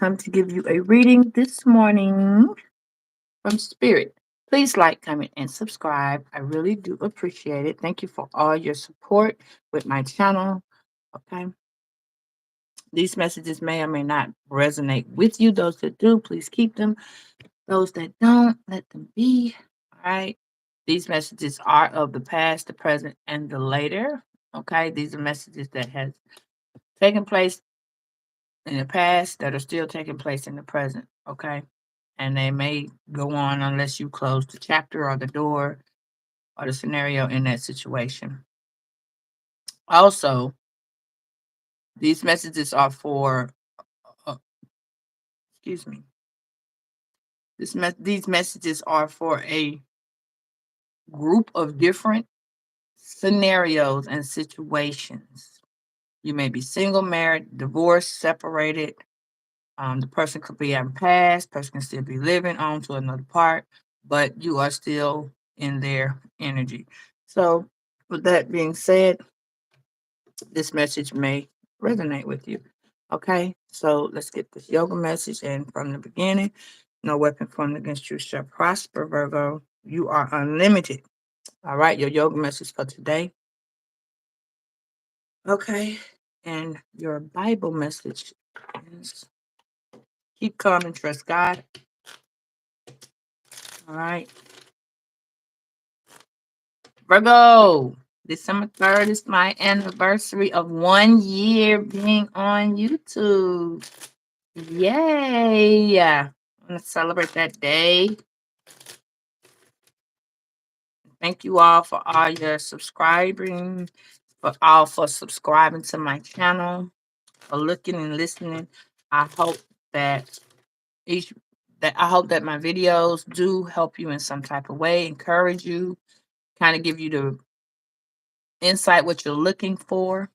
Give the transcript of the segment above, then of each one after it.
come to give you a reading this morning from Spirit. Please like, comment, and subscribe. I really do appreciate it. Thank you for all your support with my channel. Okay. These messages may or may not resonate with you. Those that do, please keep them. Those that don't, let them be. All right. These messages are of the past, the present, and the later. Okay. These are messages that has taken place in the past that are still taking place in the present. Okay. And they may go on unless you close the chapter or the door or the scenario in that situation. Also, these messages are for, uh, excuse me, these messages are for a group of different scenarios and situations. You may be single, married, divorced, separated. The person could be in past, person can still be living on to another part, but you are still in their energy. So, with that being said, this message may resonate with you. Okay, so let's get this yoga message. And from the beginning, no weapon formed against you shall prosper, Virgo. You are unlimited. All right, your yoga message for today. Okay, and your Bible message is keep calm and trust God. All right, Virgo. December 3rd is my anniversary of 1 year being on YouTube. Yay! I'm gonna celebrate that day. Thank you all for all your subscribing, for subscribing to my channel, for looking and listening. I hope that each I hope that my videos do help you in some type of way, encourage you, kind of give you the insight what you're looking for.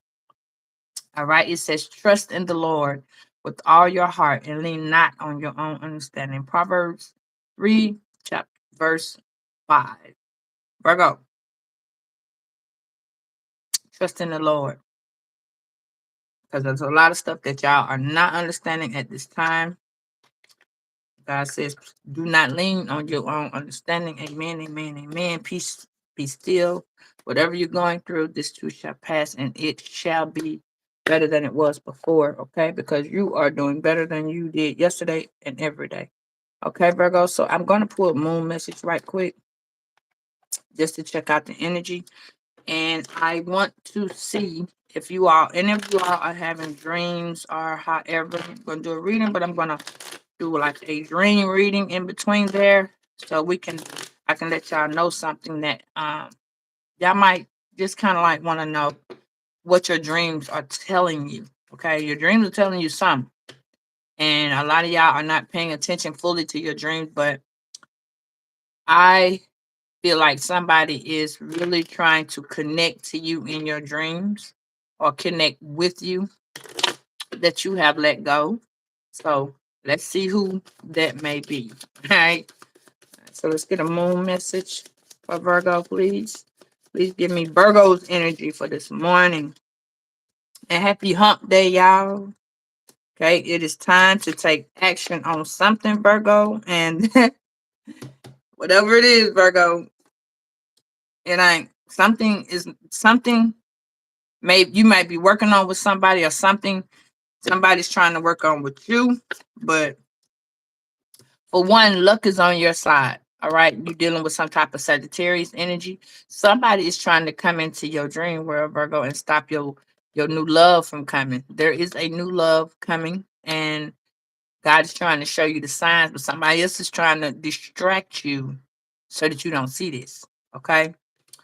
All right. It says, trust in the Lord with all your heart and lean not on your own understanding. Proverbs 3, chapter verse 5. Virgo, trust in the Lord. Because there's a lot of stuff that y'all are not understanding at this time. God says, do not lean on your own understanding. Amen, amen, amen. Peace, be still. Whatever you're going through, this too shall pass, and it shall be better than it was before, okay? Because you are doing better than you did yesterday and every day. Okay, Virgo? So I'm going to pull a moon message right quick just to check out the energy. And I want to see if you all, any of you all are having dreams or however. I'm going to do a reading, but I'm going to do like a dream reading in between there, so I can let y'all know something that y'all might just kind of like want to know what your dreams are telling you. Okay, your dreams are telling you something, and a lot of y'all are not paying attention fully to your dreams, but I feel like somebody is really trying to connect to you in your dreams or connect with you that you have let go. So let's see who that may be. All right. So let's get a moon message for Virgo, please. Please give me Virgo's energy for this morning. And happy hump day, y'all. Okay, it is time to take action on something, Virgo. And whatever it is, Virgo, it ain't something you might be working on with somebody, or somebody's trying to work on with you. But for one, luck is on your side. All right. You're dealing with some type of Sagittarius energy. Somebody is trying to come into your dream world, Virgo, and stop your new love from coming. There is a new love coming, and God is trying to show you the signs, but somebody else is trying to distract you so that you don't see this. Okay.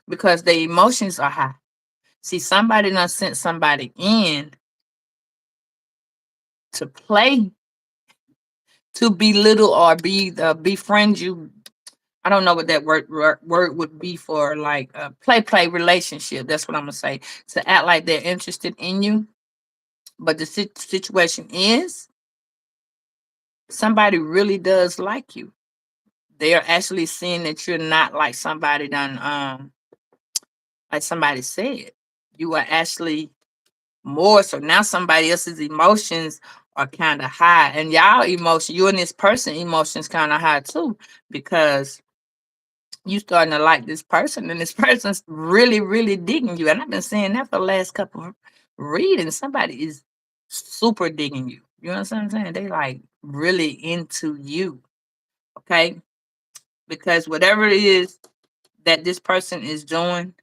Because the emotions are high. See, somebody done sent somebody in to play, to belittle or befriend you. I don't know what that word would be for, like a play relationship. That's what I'm gonna say. To act like they're interested in you, but the situation is somebody really does like you. They are actually seeing that you're not like somebody done like somebody said. You are actually more. So now somebody else's emotions are kind of high, and y'all emotion, you and this person emotions kind of high too, because you starting to like this person, and this person's really, really digging you. And I've been saying that for the last couple of readings. Somebody is super digging you. You know what I'm saying? They like really into you. Okay. Because whatever it is that this person is doing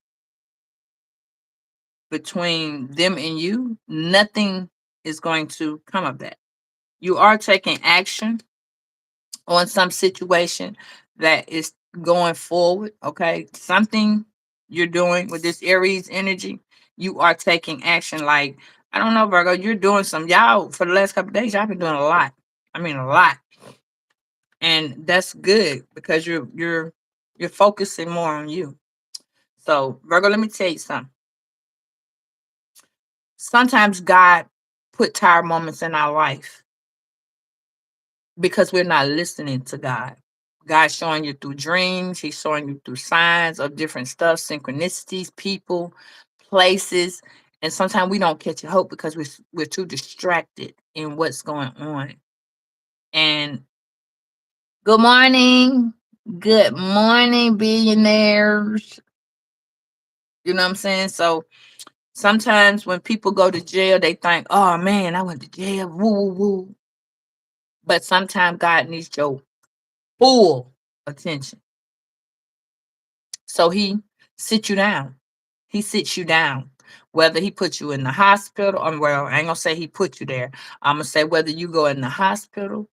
between them and you, nothing is going to come of that. You are taking action on some situation that is going forward. Okay. Something you're doing with this Aries energy, you are taking action. Like, I don't know, Virgo, you're doing some, y'all, for the last couple of days, y'all been doing a lot. I mean, a lot. And that's good because you're focusing more on you. So, Virgo, let me tell you something. Sometimes God put tired moments in our life because we're not listening to God. God's showing you through dreams. He's showing you through signs of different stuff, synchronicities, people, places. And sometimes we don't catch a hope because we're too distracted in what's going on. And good morning. Good morning, billionaires. You know what I'm saying? So sometimes when people go to jail, they think, oh man, I went to jail. Woo, woo, woo. But sometimes God needs your full attention. So he sits you down. He sits you down. Whether he put you in the hospital, or well, I ain't gonna say he put you there. I'm gonna say whether you go in the hospital,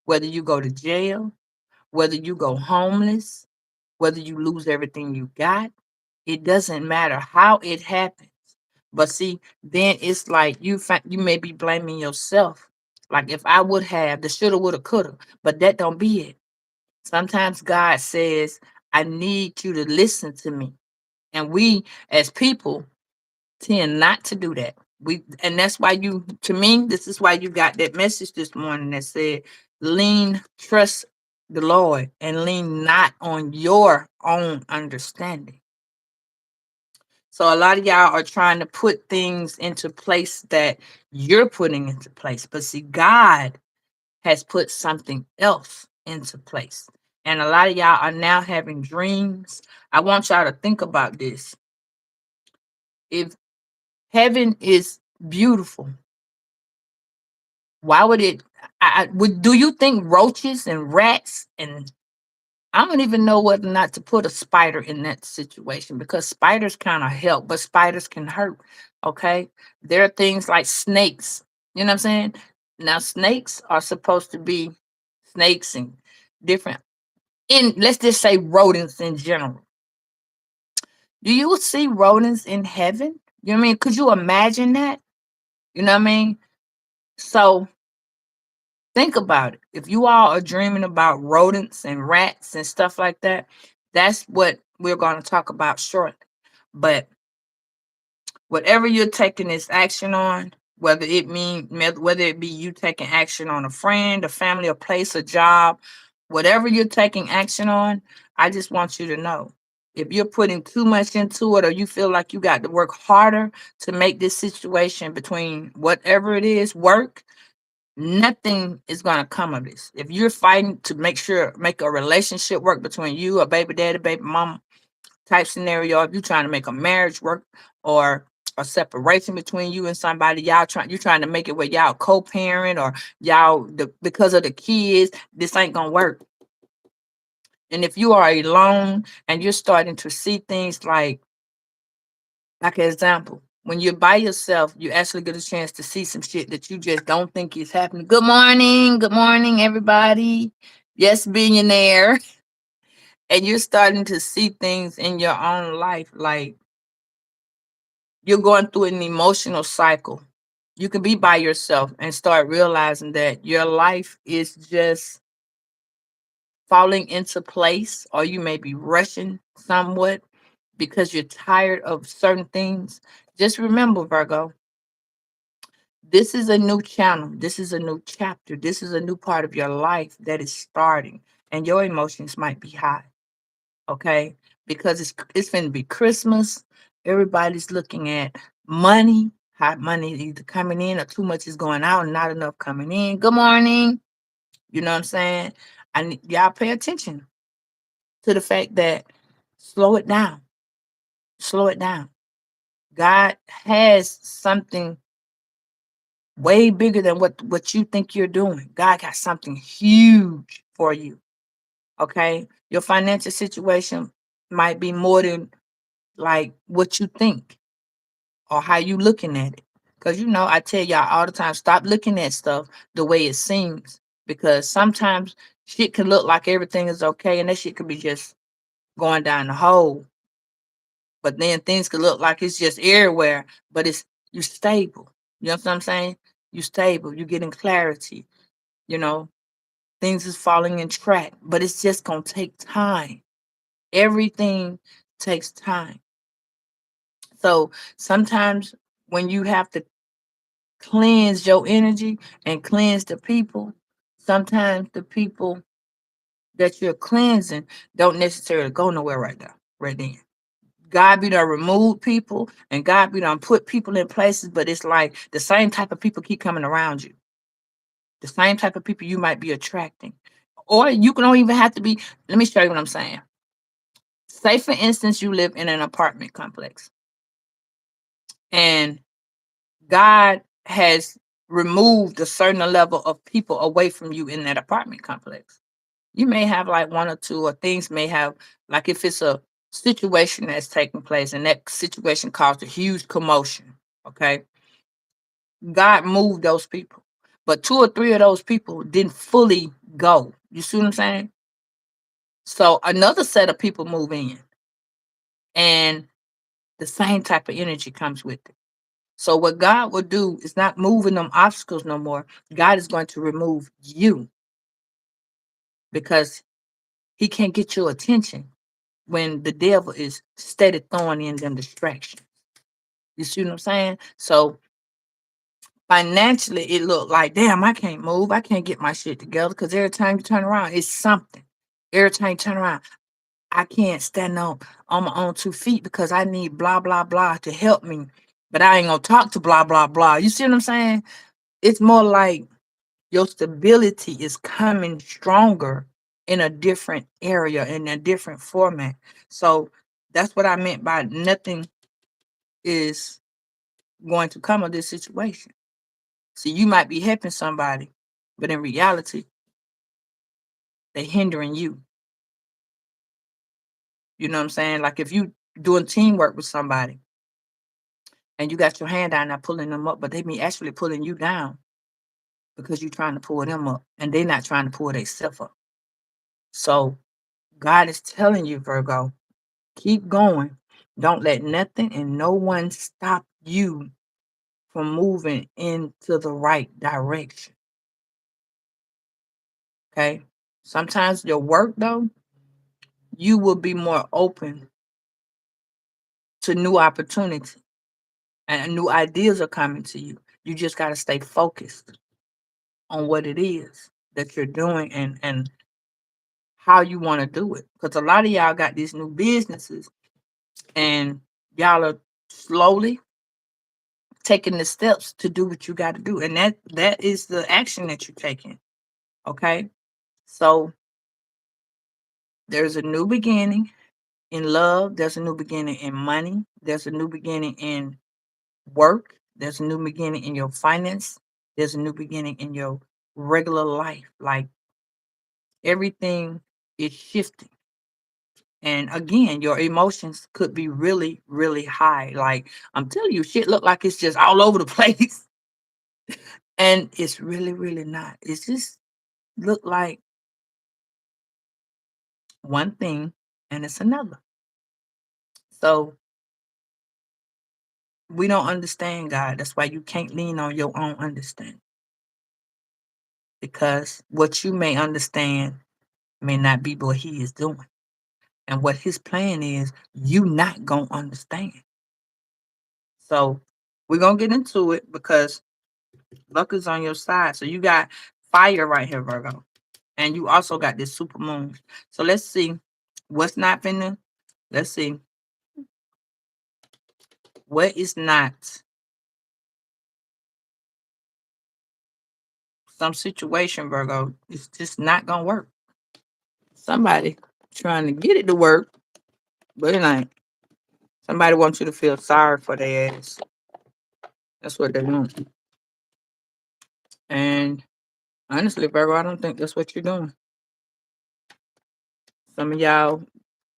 whether you go to jail, whether you go homeless, whether you lose everything you got, it doesn't matter how it happens. But see, then it's like you may be blaming yourself. Like if I would have the shoulda, woulda, coulda, but that don't be it. Sometimes God says, I need you to listen to me. And we as people tend not to do that. And that's why you, to me, this is why you got that message this morning that said, trust the Lord and lean not on your own understanding. So a lot of y'all are trying to put things into place that you're putting into place. But see, God has put something else into place. And a lot of y'all are now having dreams. I want y'all to think about this. If heaven is beautiful, why would it? Would do you think roaches and rats and I don't even know whether or not to put a spider in that situation because spiders kind of help, but spiders can hurt. Okay, there are things like snakes. You know what I'm saying? Now snakes are supposed to be snakes and different. In let's just say rodents in general. Do you see rodents in heaven? You know what I mean? Could you imagine that? You know what I mean? So think about it. If you all are dreaming about rodents and rats and stuff like that, that's what we're going to talk about shortly. But whatever you're taking this action on, whether it be you taking action on a friend, a family, a place, a job, whatever you're taking action on, I just want you to know. If you're putting too much into it or you feel like you got to work harder to make this situation between whatever it is work, nothing is going to come of this. If you're fighting to make a relationship work between you, a baby daddy, baby mama type scenario, if you're trying to make a marriage work or a separation between you and somebody, you're trying to make it where y'all co-parent or because of the kids, this ain't gonna work. And if you are alone and you're starting to see things like an example, when you're by yourself, you actually get a chance to see some shit that you just don't think is happening. Good morning, everybody. Yes, billionaire. And you're starting to see things in your own life, like you're going through an emotional cycle. You can be by yourself and start realizing that your life is just falling into place, or you may be rushing somewhat because you're tired of certain things. Just remember, Virgo, this is a new channel. This is a new chapter. This is a new part of your life that is starting, and your emotions might be high. Okay, because it's going to be Christmas. Everybody's looking at money, Hot money is either coming in or too much is going out and not enough coming in. Good morning. You know what I'm saying? I need y'all pay attention to the fact that slow it down. Slow it down. God has something way bigger than what you think you're doing. God got something huge for you. Okay? Your financial situation might be more than like what you think or how you looking at it. Because I tell y'all all the time, stop looking at stuff the way it seems. Because sometimes shit can look like everything is okay, and that shit could be just going down the hole. But then things could look like it's just everywhere, but you stable. You know what I'm saying? You stable. You getting clarity. You know, things is falling in track, but it's just gonna take time. Everything takes time. So sometimes when you have to cleanse your energy and cleanse the people, sometimes the people that you're cleansing don't necessarily go nowhere right now, right then. God be done remove people and God be done put people in places, but it's like the same type of people keep coming around you. The same type of people you might be attracting. Or you don't even have to be, let me show you what I'm saying. Say for instance, you live in an apartment complex and God has removed a certain level of people away from you in that apartment complex. You may have like one or two, or things may have, like if it's a situation that's taking place and that situation caused a huge commotion, okay? God moved those people, but two or three of those people didn't fully go. You see what I'm saying? So another set of people move in, and the same type of energy comes with it. So what God will do is not moving them obstacles no more. God is going to remove you because he can't get your attention when the devil is steady throwing in them distractions. You see what I'm saying? So financially, it looked like, damn, I can't move. I can't get my shit together because every time you turn around, it's something. Every time you turn around, I can't stand on my own 2 feet because I need blah, blah, blah to help me. But I ain't going to talk to blah, blah, blah. You see what I'm saying? It's more like your stability is coming stronger in a different area, in a different format. So that's what I meant by nothing is going to come of this situation. See, you might be helping somebody, but in reality, they're hindering you. You know what I'm saying? Like if you doing teamwork with somebody and you got your hand down, not pulling them up, but they be actually pulling you down because you're trying to pull them up and they're not trying to pull themselves up. So God is telling you, Virgo, keep going. Don't let nothing and no one stop you from moving into the right direction. Okay. Sometimes your work, though, you will be more open to new opportunity and new ideas are coming to you. You just got to stay focused on what it is that you're doing and how you want to do it. Because a lot of y'all got these new businesses and y'all are slowly taking the steps to do what you got to do. And that is the action that you're taking. Okay. So there's a new beginning in love. There's a new beginning in money. There's a new beginning in work. There's a new beginning in your finance. There's a new beginning in your regular life. Like everything is shifting. And again, your emotions could be really, really high. Like I'm telling you, shit look like it's just all over the place. And it's really, really not. It's just look like one thing and it's another. So we don't understand God. That's why you can't lean on your own understanding. Because what you may understand may not be what he is doing. And what his plan is, you not gonna understand. So we're gonna get into it because luck is on your side. So you got fire right here, Virgo. And you also got this super moon. So let's see what's not finna. Let's see what is not some situation, Virgo, it's just not gonna work. Somebody trying to get it to work, but it ain't. Somebody wants you to feel sorry for their ass. That's what they want. And honestly, Virgo, I don't think that's what you're doing. Some of y'all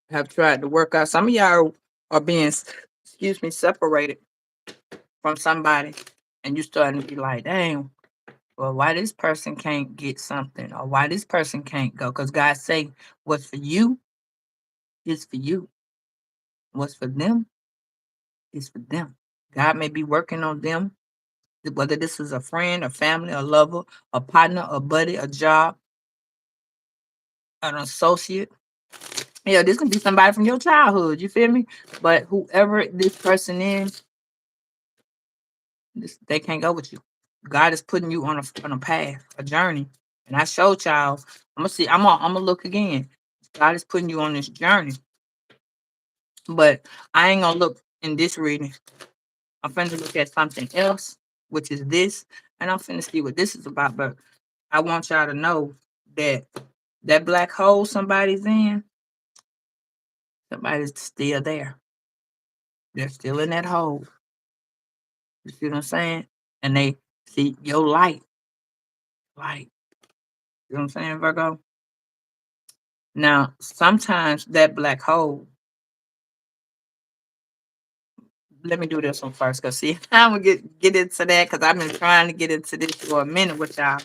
have tried to work out. Some of y'all are being, excuse me, separated from somebody, and you starting to be like, dang, well, why this person can't get something, or why this person can't go? Because God say, what's for you is for you. What's for them is for them. God may be working on them, whether this is a friend, a family, a lover, a partner, a buddy, a job, an associate. Yeah, this can be somebody from your childhood. You feel me? But whoever this person is, they can't go with you. God is putting you on a path, a journey. And I showed y'all. I'm gonna see. I'm gonna look again. God is putting you on this journey. But I ain't gonna look in this reading. I'm finna look at something else, which is this, and I'm finna see what this is about. But I want y'all to know that that black hole somebody's in, somebody's still there. They're still in that hole. You see what I'm saying? And they see your light. Light. You know what I'm saying, Virgo? Now, sometimes that black hole, let me do this one first, because see, I'm gonna get into that because I've been trying to get into this for a minute with y'all.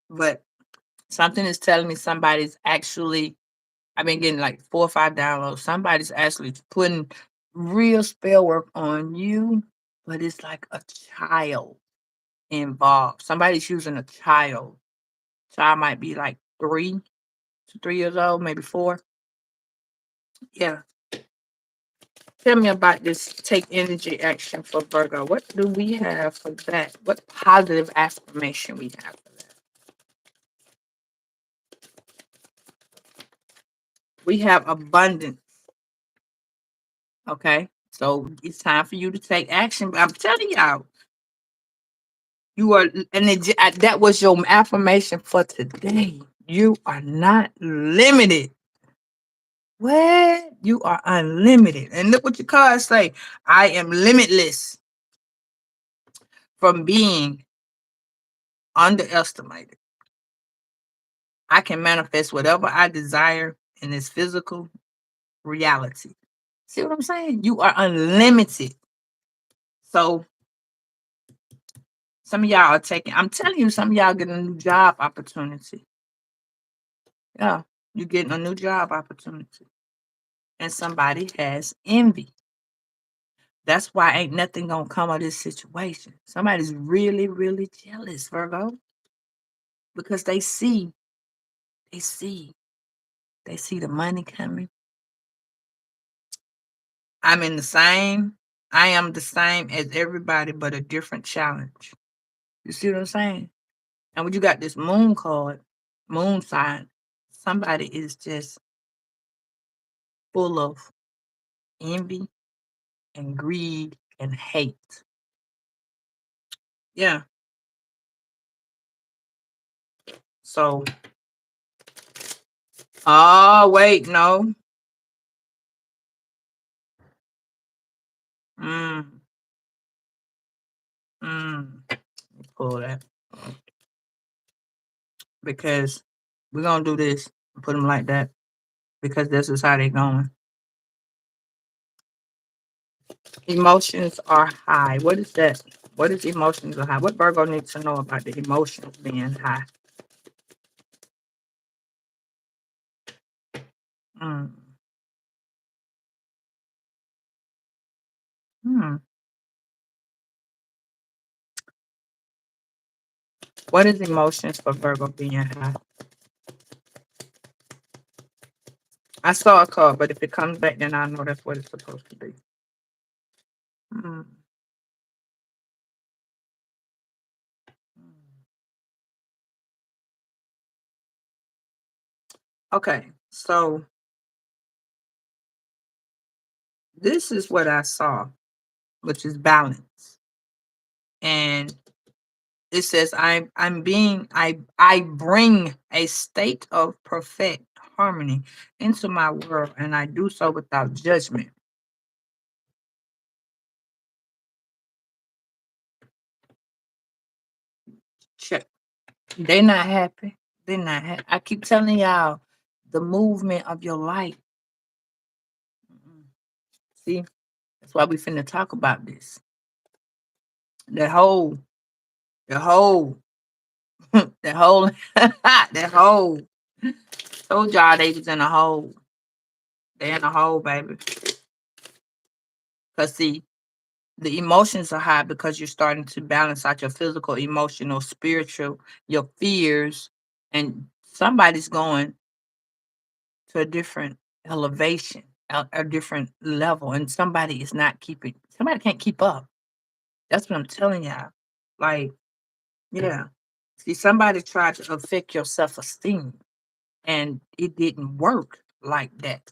But something is telling me somebody's actually, I've been getting like 4 or 5 downloads. Somebody's actually putting real spell work on you, but it's like a child involved. Somebody's using a child. Child might be like 3 to 3 years old, maybe 4. Yeah. Tell me about this take energy action for Virgo. What do we have for that? What positive affirmation we have for that? We have abundance. Okay. So it's time for you to take action. But I'm telling y'all, you are, and that was your affirmation for today. You are not limited. What? You are unlimited. And look what your cards say. I am limitless from being underestimated. I can manifest whatever I desire in this physical reality. See what I'm saying? You are unlimited. So some of y'all are taking, I'm telling you, some of y'all getting a new job opportunity. Yeah, you're getting a new job opportunity. And somebody has envy. That's why ain't nothing gonna come of this situation. Somebody's really, really jealous, Virgo, because they see, they see the money coming. I'm in the same, I am the same as everybody, but a different challenge. You see what I'm saying? And when you got this moon card, moon sign, somebody is just full of envy and greed and hate. Yeah. So, oh, wait, no. Mm, pull that. Because we're going to do this, put them like that, because this is how they're going. Emotions are high. What is that? What is emotions are high? What Virgo needs to know about the emotions being high? Mm. Hmm. What is emotions for Virgo being high? I saw a card, but if it comes back, then I know that's what it's supposed to be. Hmm. Okay, so this is what I saw, which is balance. And It says, I bring a state of perfect harmony into my world, and I do so without judgment. Check. They're not happy. They're not happy. I keep telling y'all the movement of your life. Mm. See, that's why we finna talk about this. The whole, the whole, the whole, the whole. Told y'all they was in a hole. They in a hole, baby. Cause see, the emotions are high because you're starting to balance out your physical, emotional, spiritual, your fears, and somebody's going to a different elevation, a different level, and somebody is not keeping. Somebody can't keep up. That's what I'm telling y'all. Like, yeah. See, somebody tried to affect your self-esteem, and it didn't work like that.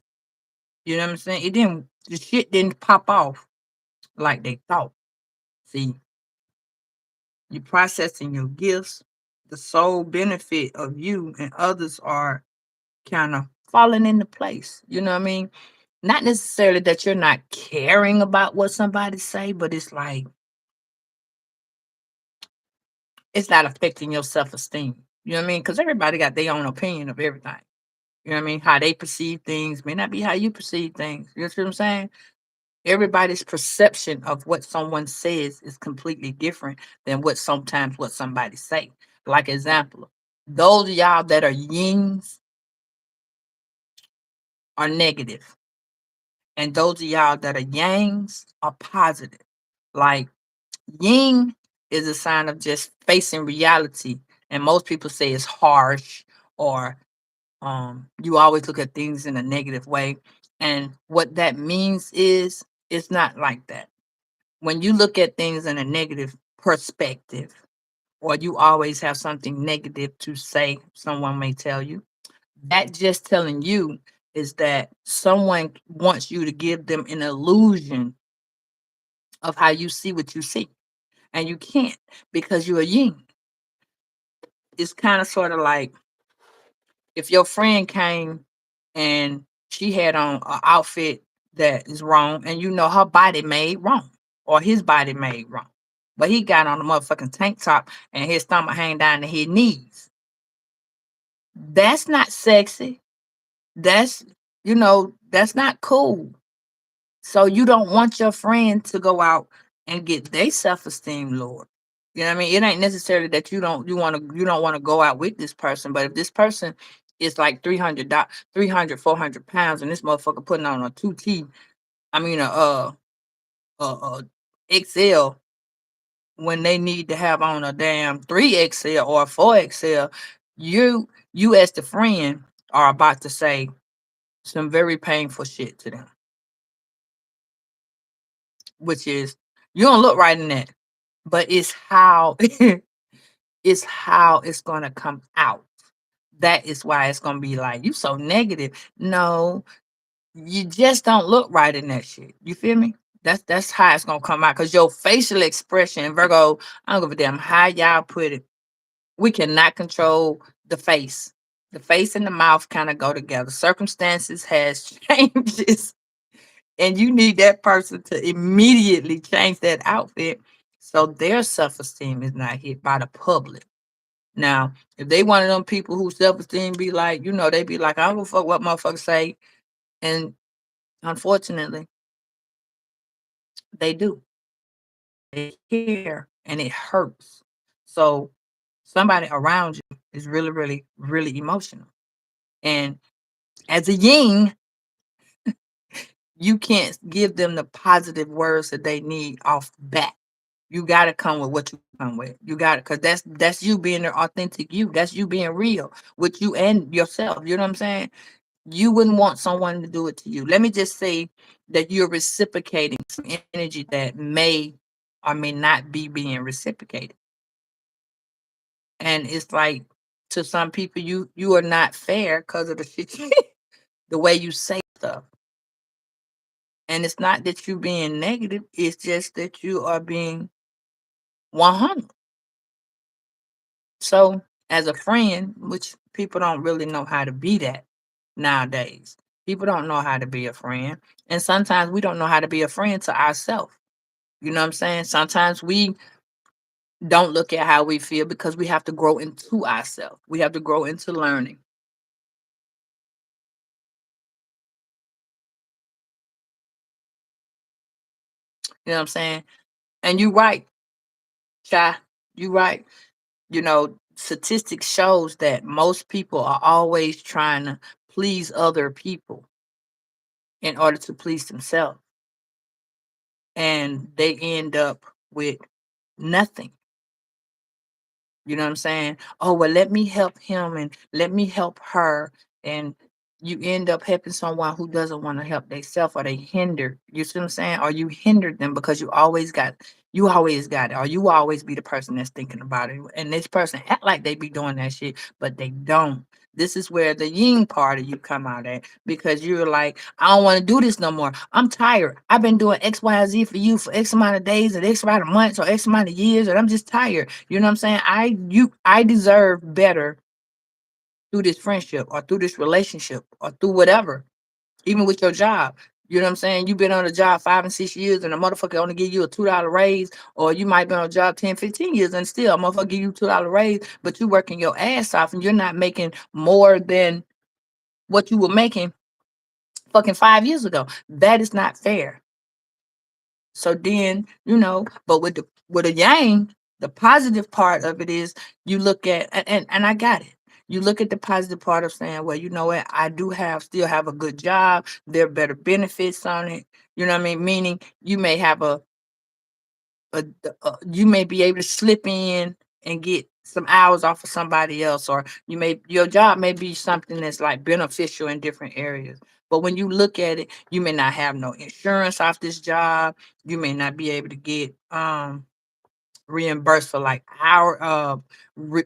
You know what I'm saying? It didn't. The shit didn't pop off like they thought. See, you processing your gifts, the sole benefit of you and others are kind of falling into place. You know what I mean? Not necessarily that you're not caring about what somebody say, but it's like it's not affecting your self-esteem. You know what I mean? Because everybody got their own opinion of everything. You know what I mean? How they perceive things may not be how you perceive things. You know what I'm saying? Everybody's perception of what someone says is completely different than what somebody say. Like example, those of y'all that are yins are negative, and those of y'all that are yangs are positive. Like yin is a sign of just facing reality, and most people say it's harsh or you always look at things in a negative way. And what that means is it's not like that. When you look at things in a negative perspective, or you always have something negative to say, someone may tell you, that just telling you is that someone wants you to give them an illusion of how you see what you see. And you can't because you're a yin. It's kind of sort of like if your friend came and she had on an outfit that is wrong, and you know her body made wrong or his body made wrong, but he got on a motherfucking tank top and his stomach hang down to his knees. That's not sexy. That's that's not cool. So you don't want your friend to go out and get their self-esteem lowered. You know what I mean? It ain't necessarily that you don't want to go out with this person, but if this person is like 300, 400 pounds, and this motherfucker putting on a 2T, I mean a XL when they need to have on a damn 3XL or a 4XL, you as the friend are about to say some very painful shit to them, which is you don't look right in that, but it's how it's how it's gonna come out. That is why it's gonna be like you so negative. No, you just don't look right in that shit. You feel me? That's how it's gonna come out because your facial expression, Virgo. I don't give a damn how y'all put it. We cannot control the face. The face and the mouth kind of go together. Circumstances has changes, and you need that person to immediately change that outfit so their self-esteem is not hit by the public. Now, if they one of them people whose self-esteem be like, they be like, I don't give a fuck what motherfuckers say. And unfortunately, they do. They care and it hurts. So somebody around you is really, really, really emotional. And as a yin, you can't give them the positive words that they need off the bat. You gotta come with what you come with. You got it, cause that's you being the authentic you. That's you being real with you and yourself. You know what I'm saying? You wouldn't want someone to do it to you. Let me just say that you're reciprocating some energy that may or may not be being reciprocated. And it's like to some people, you are not fair because of the shit the way you say stuff. And it's not that you being negative, it's just that you are being 100. So, as a friend, which people don't really know how to be that nowadays. People don't know how to be a friend. And sometimes we don't know how to be a friend to ourselves. You know what I'm saying? Sometimes we don't look at how we feel because we have to grow into ourselves. We have to grow into learning. You know what I'm saying? And you're right, Chai. You're right. Statistics shows that most people are always trying to please other people in order to please themselves. And they end up with nothing. You know what I'm saying? Oh, well, let me help him and let me help her. And you end up helping someone who doesn't want to help themselves, or they hinder. You see what I'm saying? Or you hindered them because you always got it, or you always be the person that's thinking about it. And this person act like they be doing that shit, but they don't. This is where the yin part of you come out at, because you're like, I don't want to do this no more. I'm tired. I've been doing X, Y, Z for you for X amount of days and X amount of months or X amount of years, and I'm just tired. You know what I'm saying? I deserve better through this friendship or through this relationship or through whatever, even with your job. You know what I'm saying? You've been on a job 5 and 6 years and a motherfucker only give you a $2 raise, or you might be on a job 10, 15 years and still a motherfucker give you $2 raise, but you working your ass off and you're not making more than what you were making fucking 5 years ago. That is not fair. So then, but with a yang, the positive part of it is you look at, and I got it. You look at the positive part of saying, well, you know what, I do still have a good job. There are better benefits on it. You know what I mean? Meaning you may have you may be able to slip in and get some hours off of somebody else, or your job may be something that's like beneficial in different areas. But when you look at it, you may not have no insurance off this job. You may not be able to get reimbursed for like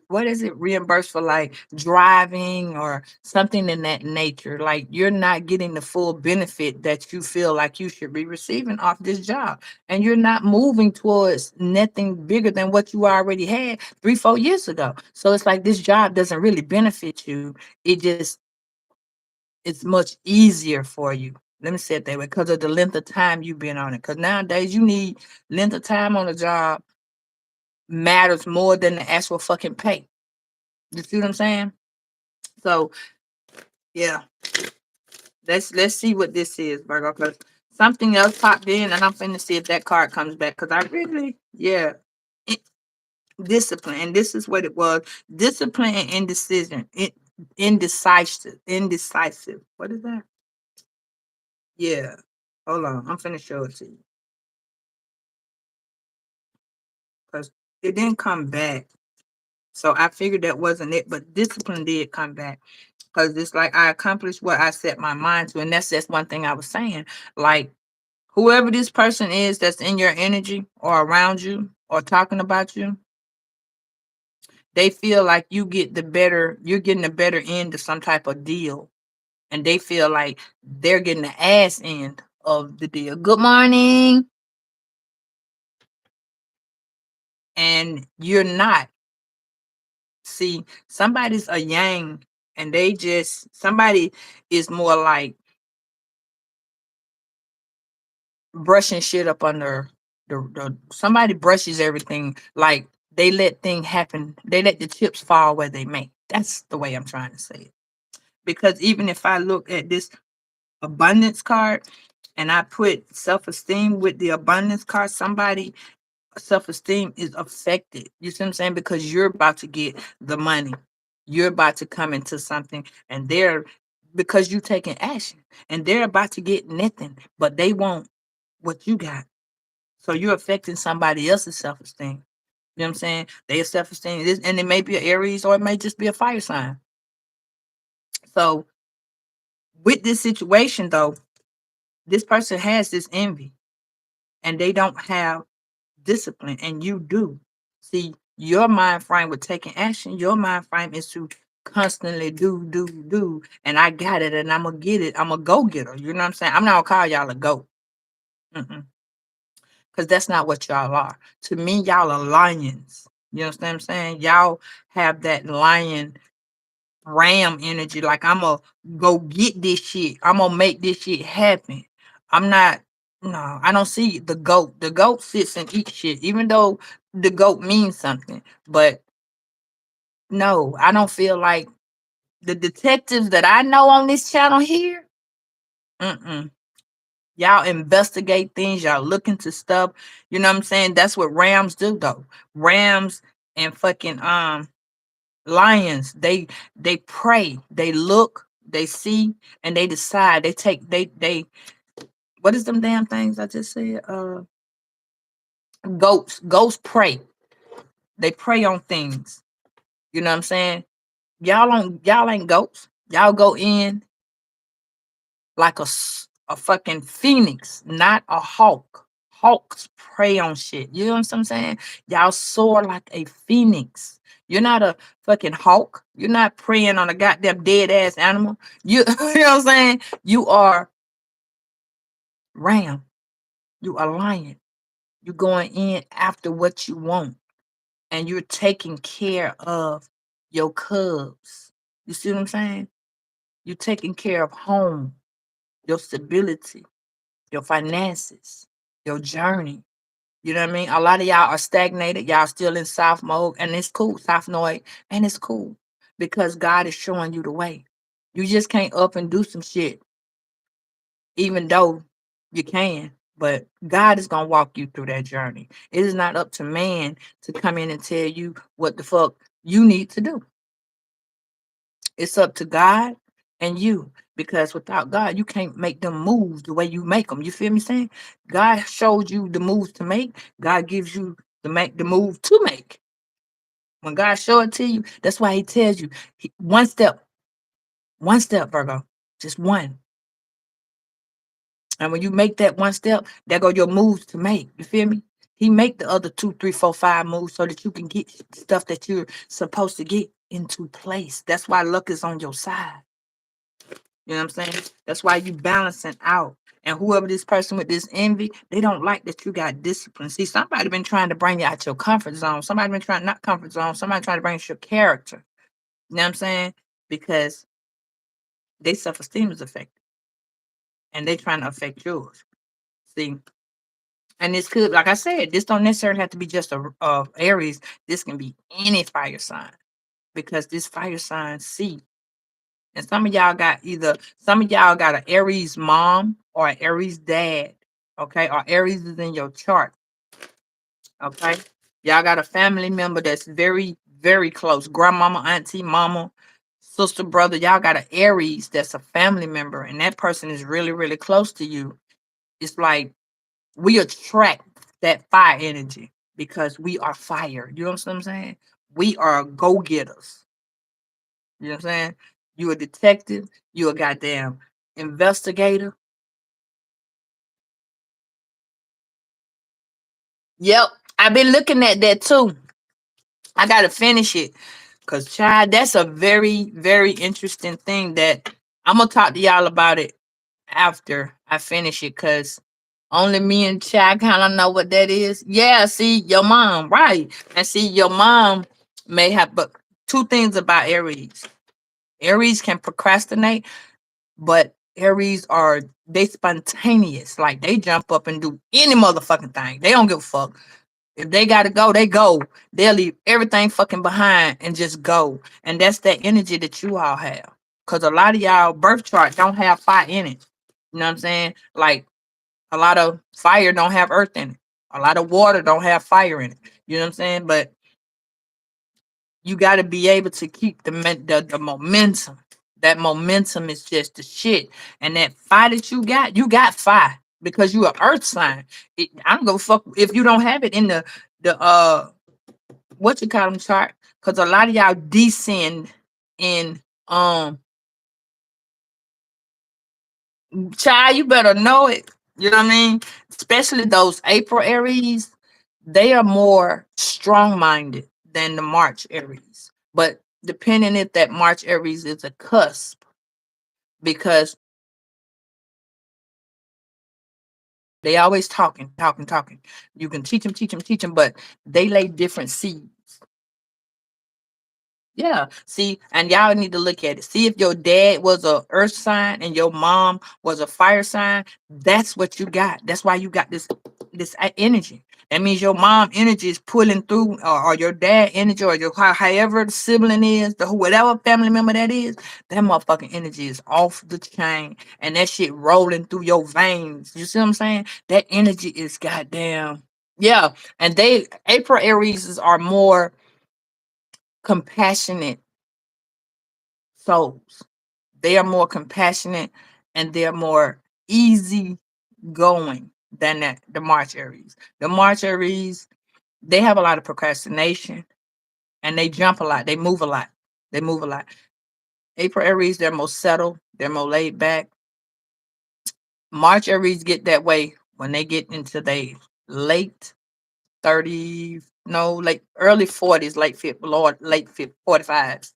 what is it, reimbursed for like driving or something in that nature. Like you're not getting the full benefit that you feel like you should be receiving off this job, and you're not moving towards nothing bigger than what you already had 3 4 years ago. So it's like this job doesn't really benefit you. It's much easier for you. Let me say it that way, because of the length of time you've been on it. Because nowadays you need length of time on a job matters more than the actual fucking pay. You see what I'm saying? So yeah, let's see what this is, Virgo. Because something else popped in, and I'm finna see if that card comes back. Because I really, yeah, it, discipline, and this is what it was: discipline and indecision. Indecisive. What is that? Yeah. Hold on, I'm finna show it to you because it didn't come back. So I figured that wasn't it, but discipline did come back. Because it's like I accomplished what I set my mind to. And that's one thing I was saying. Like, whoever this person is that's in your energy or around you or talking about you, they feel like you're getting the better end of some type of deal. And they feel like they're getting the ass end of the deal. Good morning. And you're not. See, somebody's a yang, and somebody is more like brushing shit up under somebody brushes everything, like they let things happen, they let the chips fall where they may. That's the way I'm trying to say it. Because even if I look at this abundance card and I put self-esteem with the abundance card, somebody self-esteem is affected. You see what I'm saying? Because you're about to get the money, you're about to come into something, and they're because you taking action, and they're about to get nothing, but they want what you got. So you're affecting somebody else's self-esteem. You know what I'm saying? Their self-esteem is, and it may be an Aries or it may just be a fire sign. So with this situation though, this person has this envy and they don't have discipline, and you do. See, your mind frame with taking action, your mind frame is to constantly do, do, do. And I got it and I'm gonna get it. I'm a go getter. You know what I'm saying? I'm not gonna call y'all a goat. Because that's not what y'all are. To me, y'all are lions. You understand what I'm saying? Y'all have that lion ram energy. Like, I'm going to go get this shit. I'm going to make this shit happen. I'm not, no, I don't see the goat. The goat sits and eats shit, even though the goat means something. But no, I don't feel like the detectives that I know on this channel here. Mm-mm. Y'all investigate things. Y'all look into stuff. You know what I'm saying? That's what rams do, though. Rams and fucking lions. They pray. They look. They see, and they decide. They take. They. What is them damn things I just said? Goats. Goats pray. They prey on things. You know what I'm saying? Y'all don't. Y'all ain't goats. Y'all go in like a fucking phoenix, not a hawk. Hawks prey on shit. You know what I'm saying? Y'all soar like a phoenix. You're not a fucking hawk. You're not preying on a goddamn dead ass animal. You, you know what I'm saying? You are ram. You are lion. You're going in after what you want, and you're taking care of your cubs. You see what I'm saying? You're taking care of home, your stability, your finances, your journey. You know what I mean? A lot of y'all are stagnated. Y'all still in soft mode, and it's cool, soft noise, and it's cool because God is showing you the way. You just can't up and do some shit, even though you can. But God is gonna walk you through that journey. It is not up to man to come in and tell you what the fuck you need to do. It's up to God and you, because without God, you can't make them moves the way you make them. You feel me saying? God showed you the moves to make. God gives you the move to make. When God show it to you, that's why He tells you one step, Virgo, just one. And when you make that one step, there go your moves to make. You feel me? He make the other 2, 3, 4, 5 moves so that you can get stuff that you're supposed to get into place. That's why luck is on your side. You know what I'm saying? That's why you balancing out. And whoever this person with this envy, they don't like that you got discipline. See, somebody been trying to bring you out your comfort zone. Somebody been trying, not comfort zone, somebody trying to bring your character. You know what I'm saying? Because they self-esteem is affected. And they trying to affect yours. See, and this could, like I said, this don't necessarily have to be just a Aries. This can be any fire sign. Because this fire sign see. And some of y'all got an Aries mom or an Aries dad. Okay. Or Aries is in your chart. Okay. Y'all got a family member that's very, very close. Grandmama, auntie, mama, sister, brother. Y'all got an Aries that's a family member. And that person is really, really close to you. It's like we attract that fire energy because we are fire. You know what I'm saying? We are go-getters. You know what I'm saying? You a detective, you a goddamn investigator. Yep. I've been looking at that too. I gotta finish it. Cause child, that's a very, very interesting thing that I'm gonna talk to y'all about it after I finish it. Cause only me and child kind of know what that is. Yeah, see, your mom, right. And see, your mom may have, but two things about Aries. Aries can procrastinate, but Aries are they spontaneous. Like they jump up and do any motherfucking thing. They don't give a fuck. If they gotta go, they go. They'll leave everything fucking behind and just go. And that's that energy that you all have. Cause a lot of y'all birth chart don't have fire in it. You know what I'm saying? Like a lot of fire don't have earth in it. A lot of water don't have fire in it. You know what I'm saying? But you got to be able to keep the momentum. That momentum is just the shit. And that fire that you got fire because you are earth sign. I don't go fuck if you don't have it in the what you call them chart. Because a lot of y'all descend in child, you better know it. You know what I mean? Especially those April Aries, they are more strong minded than the March Aries. But depending if that March Aries is a cusp, because they always talking, talking, talking. You can teach them, but they lay different seeds. Yeah. See, and y'all need to look at it. See if your dad was a earth sign and your mom was a fire sign. That's what you got. That's why you got this energy. That means your mom energy is pulling through, or your dad energy, or your however the sibling is, the whatever family member that is, that motherfucking energy is off the chain, and that shit rolling through your veins. You see what I'm saying? That energy is goddamn, yeah. And they April Aries are more compassionate souls. They are more compassionate and they're more easy going than the March Aries. The March Aries, they have a lot of procrastination and they jump a lot. They move a lot. They move a lot. April Aries, they're more settled. They're more laid back. March Aries get that way when they get into their late 30s, no, like early 40s, late 50, Lord, late 50, 45s,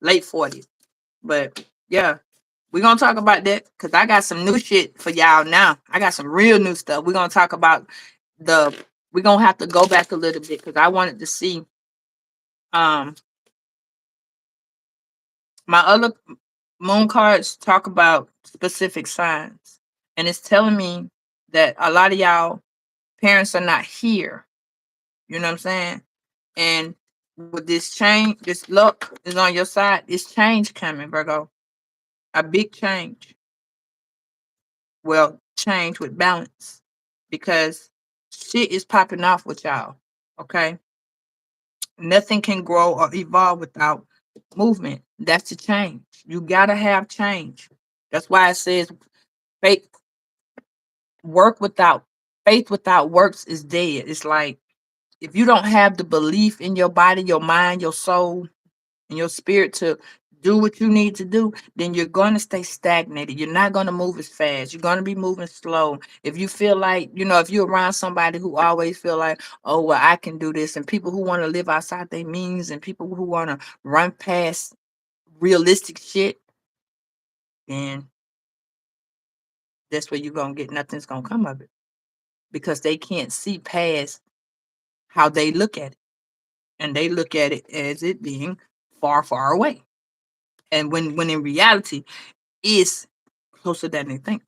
late 40s. But yeah, we're gonna talk about that because I got some new shit for y'all now. I got some real new stuff. We're gonna talk about the we're gonna have to go back a little bit because I wanted to see um my other moon cards talk about specific signs. And it's telling me that a lot of y'all parents are not here. You know what I'm saying? And with this change, this luck is on your side. It's change coming, Virgo. A big change. Well, change with balance because shit is popping off with y'all. Okay. Nothing can grow or evolve without movement. That's the change. You gotta have change. That's why it says faith work without faith without works is dead. It's like if you don't have the belief in your body, your mind, your soul, and your spirit to do what you need to do, then you're going to stay stagnated. You're not going to move as fast. You're going to be moving slow. If you feel like, if you're around somebody who always feel like, oh, well, I can do this, and people who want to live outside their means and people who want to run past realistic shit, then that's where you're going to get nothing's going to come of it because they can't see past how they look at it. And they look at it as it being far, far away. And when in reality, it's closer than they think.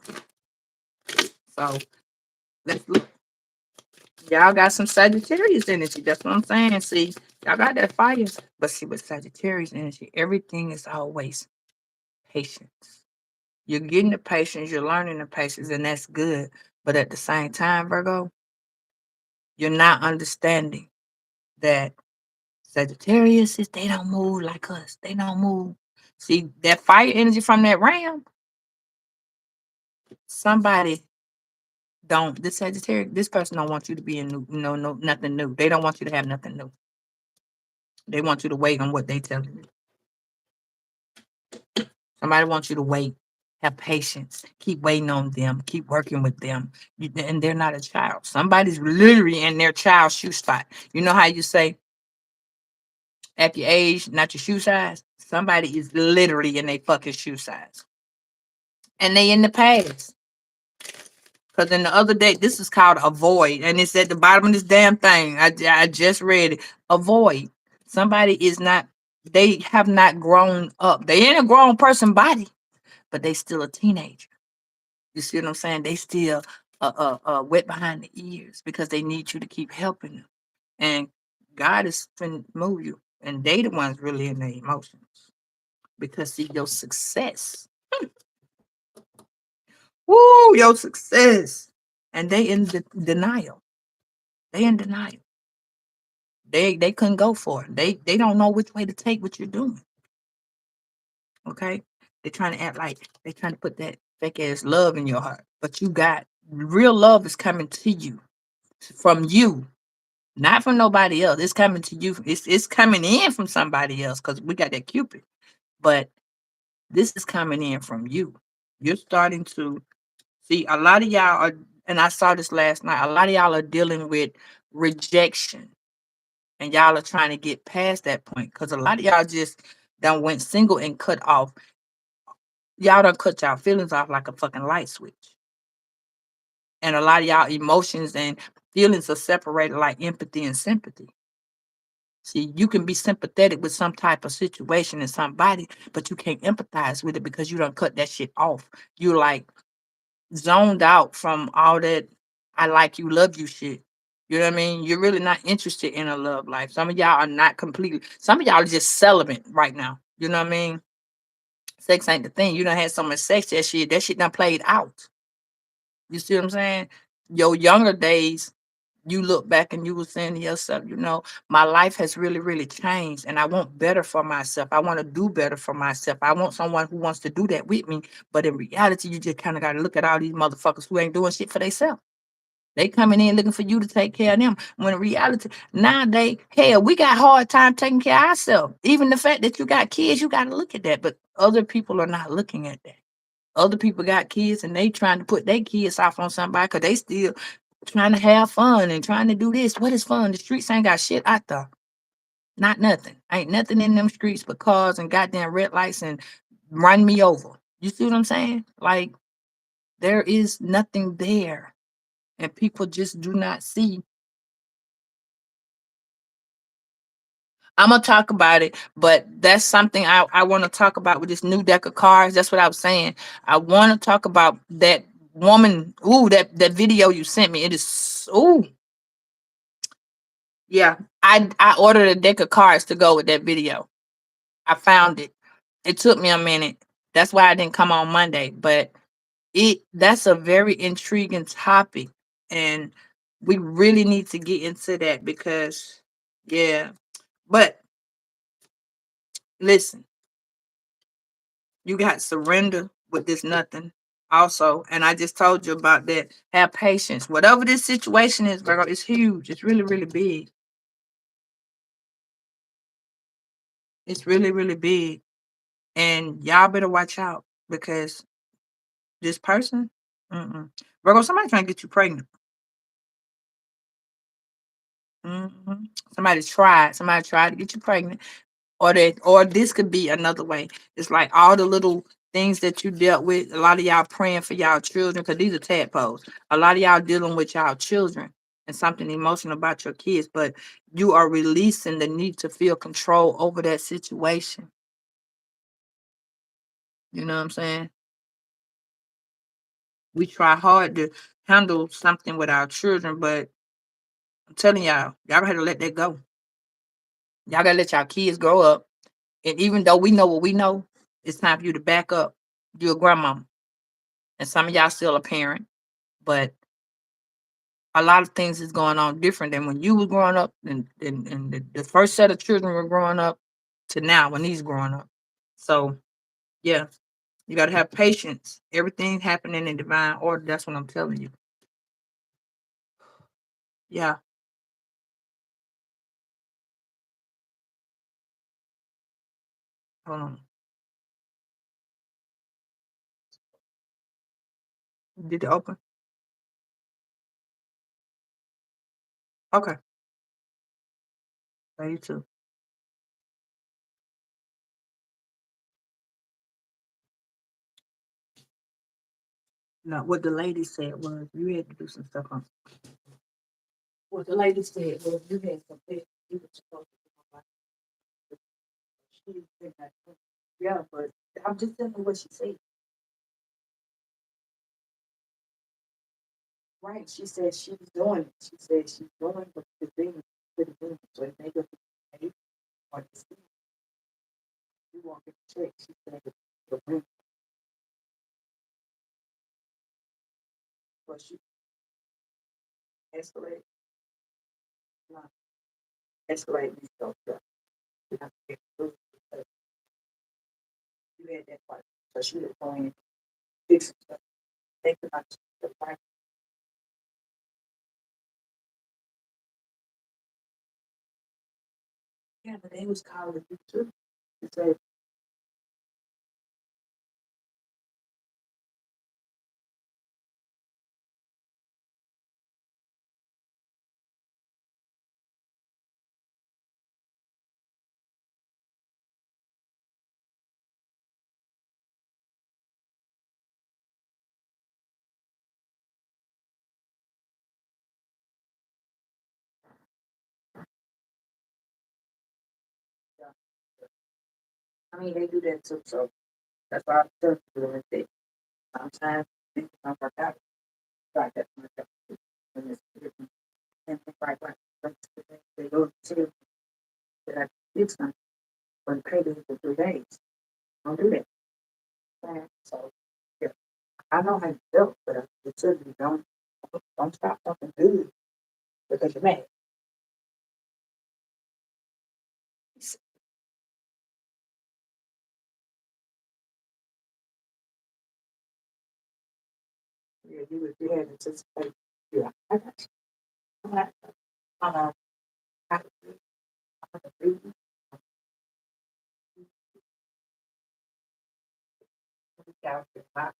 So let's look. Y'all got some Sagittarius energy. That's what I'm saying. See, y'all got that fire. But see, with Sagittarius energy, everything is always patience. You're getting the patience, you're learning the patience, and that's good. But at the same time, Virgo, you're not understanding that Sagittarius is they don't move like us. They don't move. See, that fire energy from that ram, somebody don't this Sagittarius, this person don't want you to be in new, no, nothing new. They don't want you to have nothing new. They want you to wait on what they tell you. Somebody wants you to wait, have patience, keep waiting on them, keep working with them. And they're not a child. Somebody's literally in their child's shoe spot. You know how you say at your age, not your shoe size? Somebody is literally in their fucking shoe size. And they in the past. Because in the other day, this is called avoid. And it's at the bottom of this damn thing. I just read it. Avoid. Somebody is not, they have not grown up. They in a grown person body, but they still a teenager. You see what I'm saying? They still wet behind the ears because they need you to keep helping them. And God is finna move you. And they the ones really in their emotions. Because see, your success. Woo, your success. And they in denial. They in denial. They couldn't go for it. They don't know which way to take what you're doing. Okay? They're trying to act like they're trying to put that fake ass love in your heart. But you got real love is coming to you from you, not from nobody else. It's coming to you. It's coming in from somebody else because we got that Cupid. But this is coming in from you. You're starting to see a lot of y'all are, and I saw this last night. A lot of y'all are dealing with rejection. And y'all are trying to get past that point because a lot of y'all just done went single and cut off. Y'all done cut y'all feelings off like a fucking light switch. And a lot of y'all emotions and feelings are separated like empathy and sympathy. See, you can be sympathetic with some type of situation and somebody, but you can't empathize with it because you don't cut that shit off. You're like zoned out from all that I like you, love you shit. You know what I mean? You're really not interested in a love life. Some of y'all are not completely, some of y'all are just celibate right now. You know what I mean? Sex ain't the thing. You done had so much sex, that shit done played out. You see what I'm saying? Your younger days, you look back and you were saying to yourself, my life has really, really changed and I want better for myself. I want to do better for myself. I want someone who wants to do that with me. But in reality, you just kind of got to look at all these motherfuckers who ain't doing shit for themselves. They coming in looking for you to take care of them. When in reality, nowadays, hell, we got hard time taking care of ourselves. Even the fact that you got kids, you got to look at that. But other people are not looking at that. Other people got kids and they trying to put their kids off on somebody because they still trying to have fun and trying to do this. What is fun? The streets ain't got shit out there. Not nothing. Ain't nothing in them streets but cars and goddamn red lights and run me over. You see what I'm saying? Like, there is nothing there. And people just do not see. I'm gonna talk about it, but that's something I want to talk about with this new deck of cards. That's what I was saying. I want to talk about that woman. Ooh, that video you sent me. It is ooh, yeah. I ordered a deck of cards to go with that video. I found it. It took me a minute. That's why I didn't come on Monday, but that's a very intriguing topic, and we really need to get into that because yeah. But listen, you got surrender with this nothing also. And I just told you about that. Have patience. Whatever this situation is, Virgo, it's huge. It's really, really big. It's really, really big. And y'all better watch out because this person, Virgo, somebody trying to get you pregnant. hmm Somebody tried to get you pregnant. Or this could be another way. It's like all the little things that you dealt with. A lot of y'all praying for y'all children because these are tadpoles. A lot of y'all dealing with y'all children and something emotional about your kids, but you are releasing the need to feel control over that situation. You know what I'm saying? We try hard to handle something with our children, but I'm telling y'all gotta let that go. Y'all gotta let y'all kids grow up. And even though we know what we know, it's time for you to back up. You're a grandmama. And some of y'all still a parent, but a lot of things is going on different than when you was growing up and the first set of children were growing up to now when he's growing up. So yeah, you gotta have patience. Everything happening in divine order. That's what I'm telling you. Yeah. Hold on. Did it open? Okay. So you too. No, what the lady said was you had to do some stuff on. What the lady said was you had some things you were supposed to do. Like, she said that. Yeah, but I'm just telling you what she said. Right. She said she's doing it. She said she's doing the thing to the room. So if they go to the page or the scene, you won't get the check. She said the room. But she escalated. No, escalated these stuff. You have to get through because you had that part. So she was going to fix some stuff. Think about the right. Yeah, but they was calling you too. She said, I mean, they do that too. So that's why I'm telling you what they sometimes things don't work out. Like that. And it's different. And it's like they go to that I did something when paid it for 3 days. Don't do that. Man. So yeah, I know how you feel, but it should be don't stop something good because you're mad. Yeah, you had anticipated. Yeah, I got you. I'm not, I'm not, I'm not,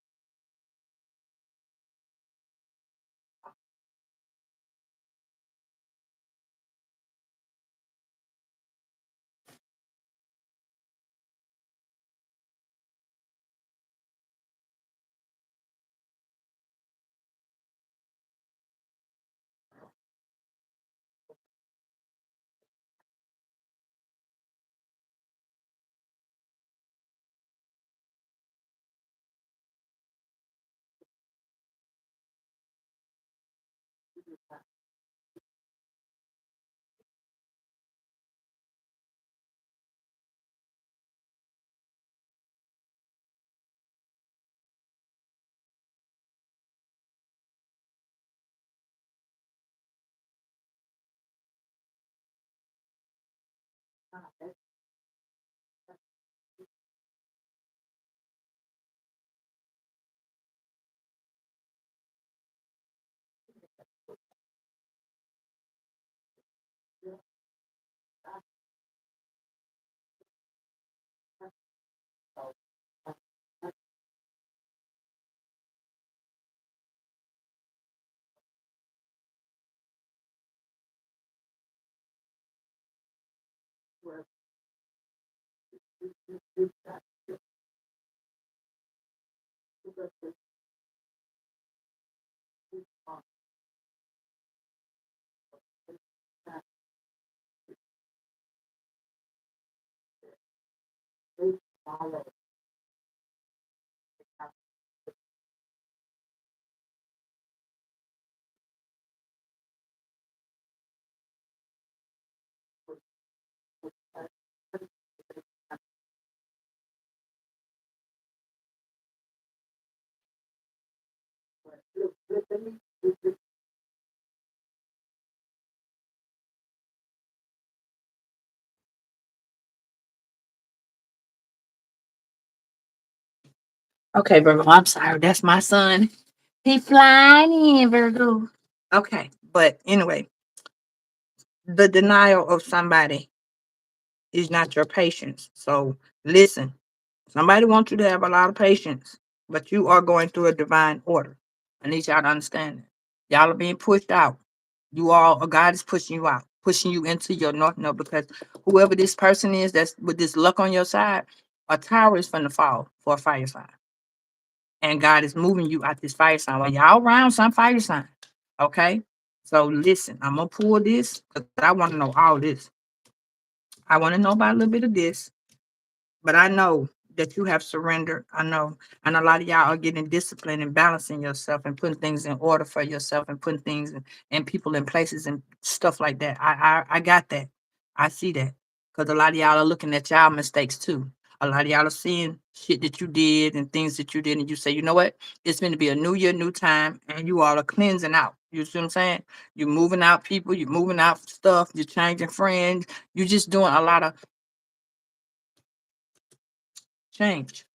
Okay, Virgo. I'm sorry. That's my son. He flying in, Virgo. Okay, but anyway, the denial of somebody is not your patience. So listen, somebody wants you to have a lot of patience, but you are going through a divine order. I need y'all to understand that. Y'all are being pushed out. You all, God is pushing you out, pushing you into your north node because whoever this person is that's with this luck on your side, a tower is going to fall for a fire sign. And God is moving you out this fire sign. Well, y'all around some fire sign. Okay? So listen, I'm gonna pull this because I want to know all this. I want to know about a little bit of this, but I know that you have surrendered. I know, and a lot of y'all are getting disciplined and balancing yourself and putting things in order for yourself and putting things and people in places and stuff like that. I got that. I see that because a lot of y'all are looking at y'all mistakes too. A lot of y'all are seeing shit that you did and things that you did, and you say, you know what? It's going to be a new year, new time, and you all are cleansing out. You see what I'm saying? You're moving out people, you're moving out stuff, you're changing friends, you're just doing a lot of change.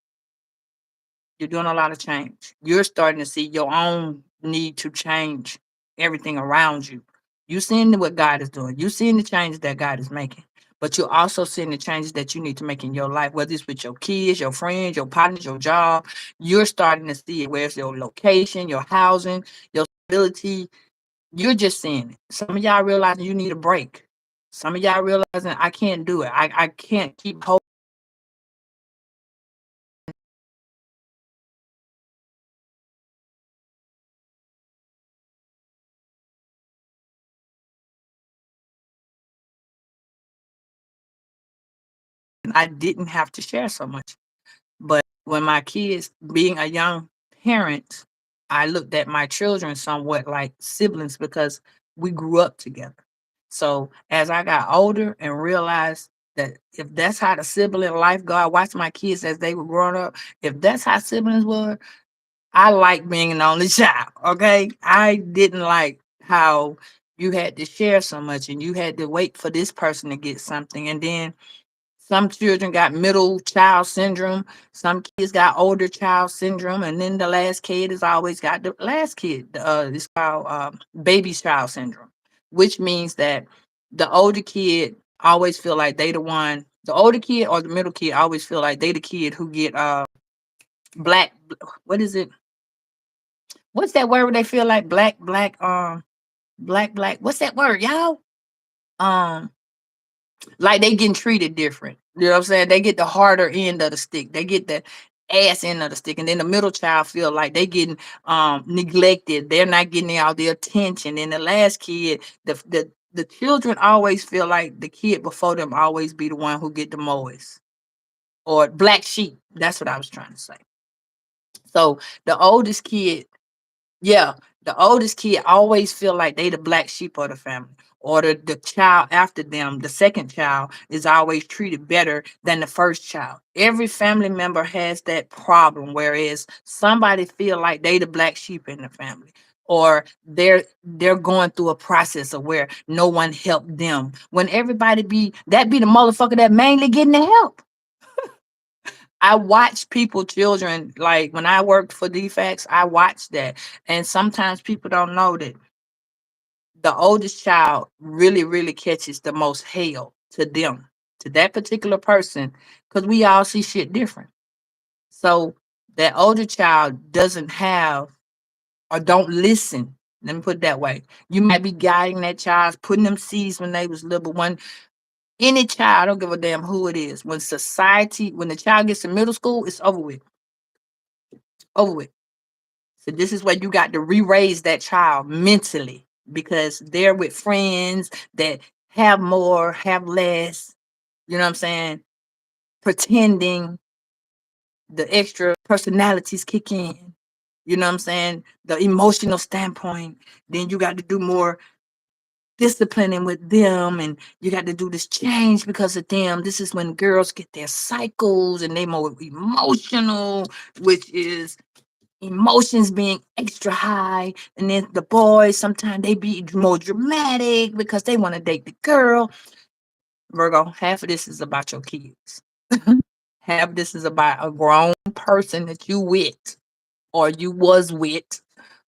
You're doing a lot of change. You're starting to see your own need to change everything around you. You seeing what God is doing. You seeing the changes that God is making. But you're also seeing the changes that you need to make in your life, whether it's with your kids, your friends, your partners, your job. You're starting to see it. Where's your location, your housing, your stability. You're just seeing it. Some of y'all realizing you need a break. Some of y'all realizing I can't do it. I can't keep holding. I didn't have to share so much. But when my kids, being a young parent, I looked at my children somewhat like siblings because we grew up together. So as I got older and realized that if that's how the sibling life go, I watched my kids as they were growing up. If that's how siblings were, I like being an only child. Okay. I didn't like how you had to share so much and you had to wait for this person to get something. And then some children got middle child syndrome. Some kids got older child syndrome, and then the last kid has always got the last kid. It's called baby child syndrome, which means that the older kid always feel like they the one. The older kid or the middle kid always feel like they the kid who get black. What is it? What's that word where they feel like black? What's that word, y'all? Um, like they getting treated different. You know what I'm saying? They get the harder end of the stick. They get the ass end of the stick. And then the middle child feel like they getting neglected. They're not getting all the attention. And the last kid, the children always feel like the kid before them always be the one who get the most. Or black sheep. That's what I was trying to say. So the oldest kid, yeah, the oldest kid always feel like they the black sheep of the family. Or the child after them, the second child, is always treated better than the first child. Every family member has that problem, whereas somebody feel like they the black sheep in the family. Or they're going through a process of where no one helped them. When everybody be the motherfucker that mainly getting the help. I watch people, children, like when I worked for DFAX, I watched that. And sometimes people don't know that the oldest child really, really catches the most hell to them, to that particular person, because we all see shit different. So that older child doesn't have or don't listen. Let me put it that way. You might be guiding that child, putting them seeds when they was little, but when any child, I don't give a damn who it is, when the child gets to middle school, it's over with. Over with. So this is where you got to re-raise that child mentally because they're with friends that have more, have less, you know what I'm saying? Pretending the extra personalities kick in. You know what I'm saying? The emotional standpoint. Then you got to do more disciplining with them and you got to do this change because of them. This is when girls get their cycles and they more emotional, which is emotions being extra high, and then the boys sometimes they be more dramatic because they want to date the girl. Virgo, half of this is about your kids. Half of this is about a grown person that you with, or you was with,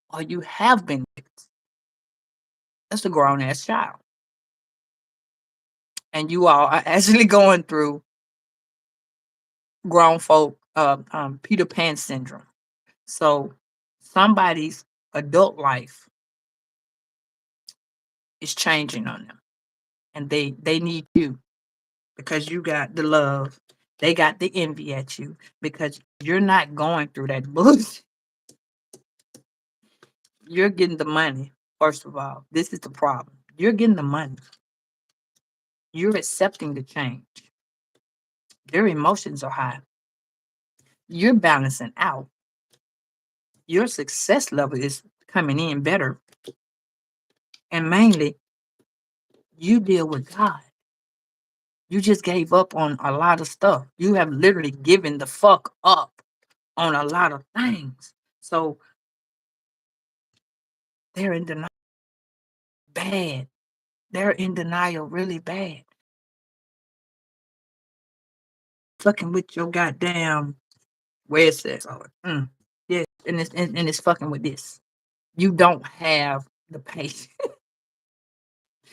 or you have been with. That's a grown ass child, and you all are actually going through grown folk Peter Pan syndrome. So somebody's adult life is changing on them, and they need you because you got the love. They got the envy at you because you're not going through that bullshit. You're getting the money, first of all. This is the problem. You're getting the money. You're accepting the change. Their emotions are high. You're balancing out. Your success level is coming in better. And mainly, you deal with God. You just gave up on a lot of stuff. You have literally given the fuck up on a lot of things. So they're in denial bad. They're in denial really bad. Fucking with your goddamn where it says, oh, yeah, and it's fucking with this. You don't have the patience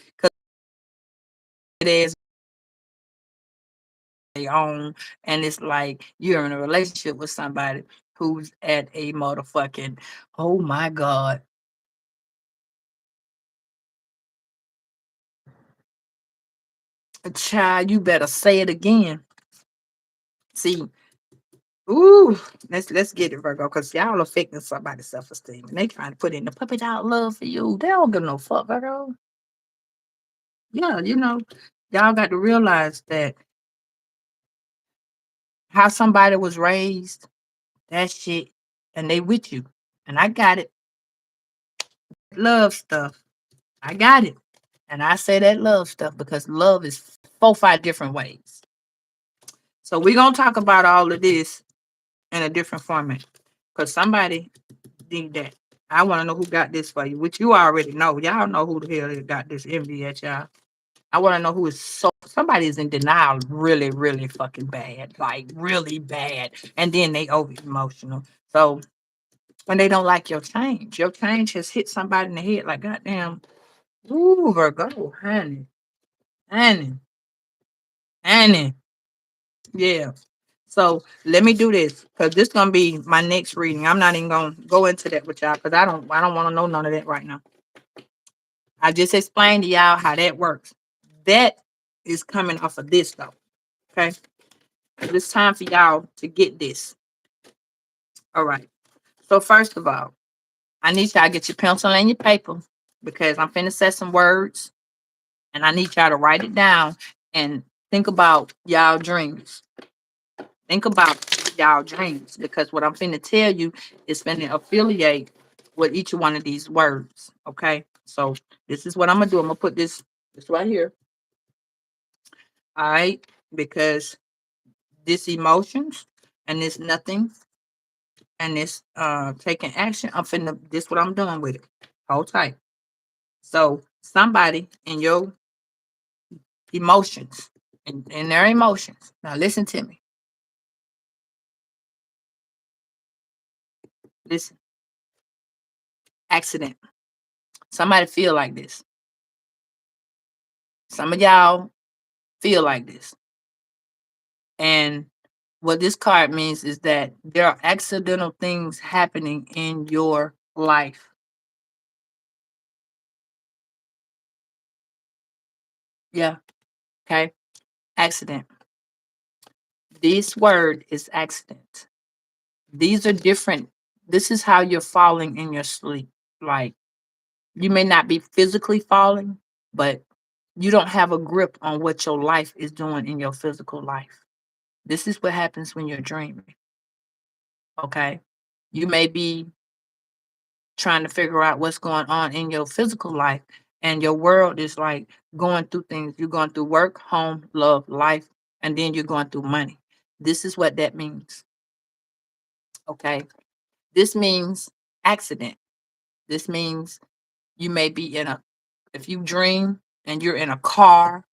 because it is their own, and it's like you're in a relationship with somebody who's at a motherfucking, oh my god, child, you better say it again. See, ooh, let's get it, Virgo, because y'all affecting somebody's self-esteem. And they trying to put in the puppy dog love for you. They don't give no fuck, Virgo. Yeah, y'all got to realize that how somebody was raised, that shit, and they with you. And I got it. Love stuff. I got it. And I say that love stuff because love is 4, 5 different ways. So we're gonna talk about all of this in a different format. Because somebody need that. I want to know who got this for you, which you already know. Y'all know who the hell got this envy at y'all. I want to know who is somebody is in denial really, really fucking bad. Like really bad. And then they over emotional. So when they don't like your change has hit somebody in the head like goddamn, ooh, Virgo, honey, honey, honey. Yeah. So let me do this because this gonna be my next reading. I'm not even gonna go into that with y'all because I don't want to know none of that right now. I just explained to y'all how that works. That is coming off of this though. Okay. It's time for y'all to get this. All right. So first of all, I need y'all to get your pencil and your paper because I'm finna set some words and I need y'all to write it down and think about y'all dreams. Think about y'all dreams because what I'm finna tell you is finna affiliate with each one of these words. Okay. So this is what I'm gonna do. I'm gonna put this right here. All right. Because this emotions and this nothing and this taking action, I'm finna this what I'm doing with it. Hold tight. So somebody in your emotions and their emotions. Now listen to me. Listen. Accident. Somebody feel like this. Some of y'all feel like this. And what this card means is that there are accidental things happening in your life. Yeah. Okay. Accident. This word is accident. These are different. This is how you're falling in your sleep. Like you may not be physically falling, but you don't have a grip on what your life is doing in your physical life. This is what happens when you're dreaming. Okay. You may be trying to figure out what's going on in your physical life, and your world is like going through things. You're going through work, home, love, life, and then you're going through money. This is what that means. Okay. This means accident. This means you may be if you dream and you're in a car,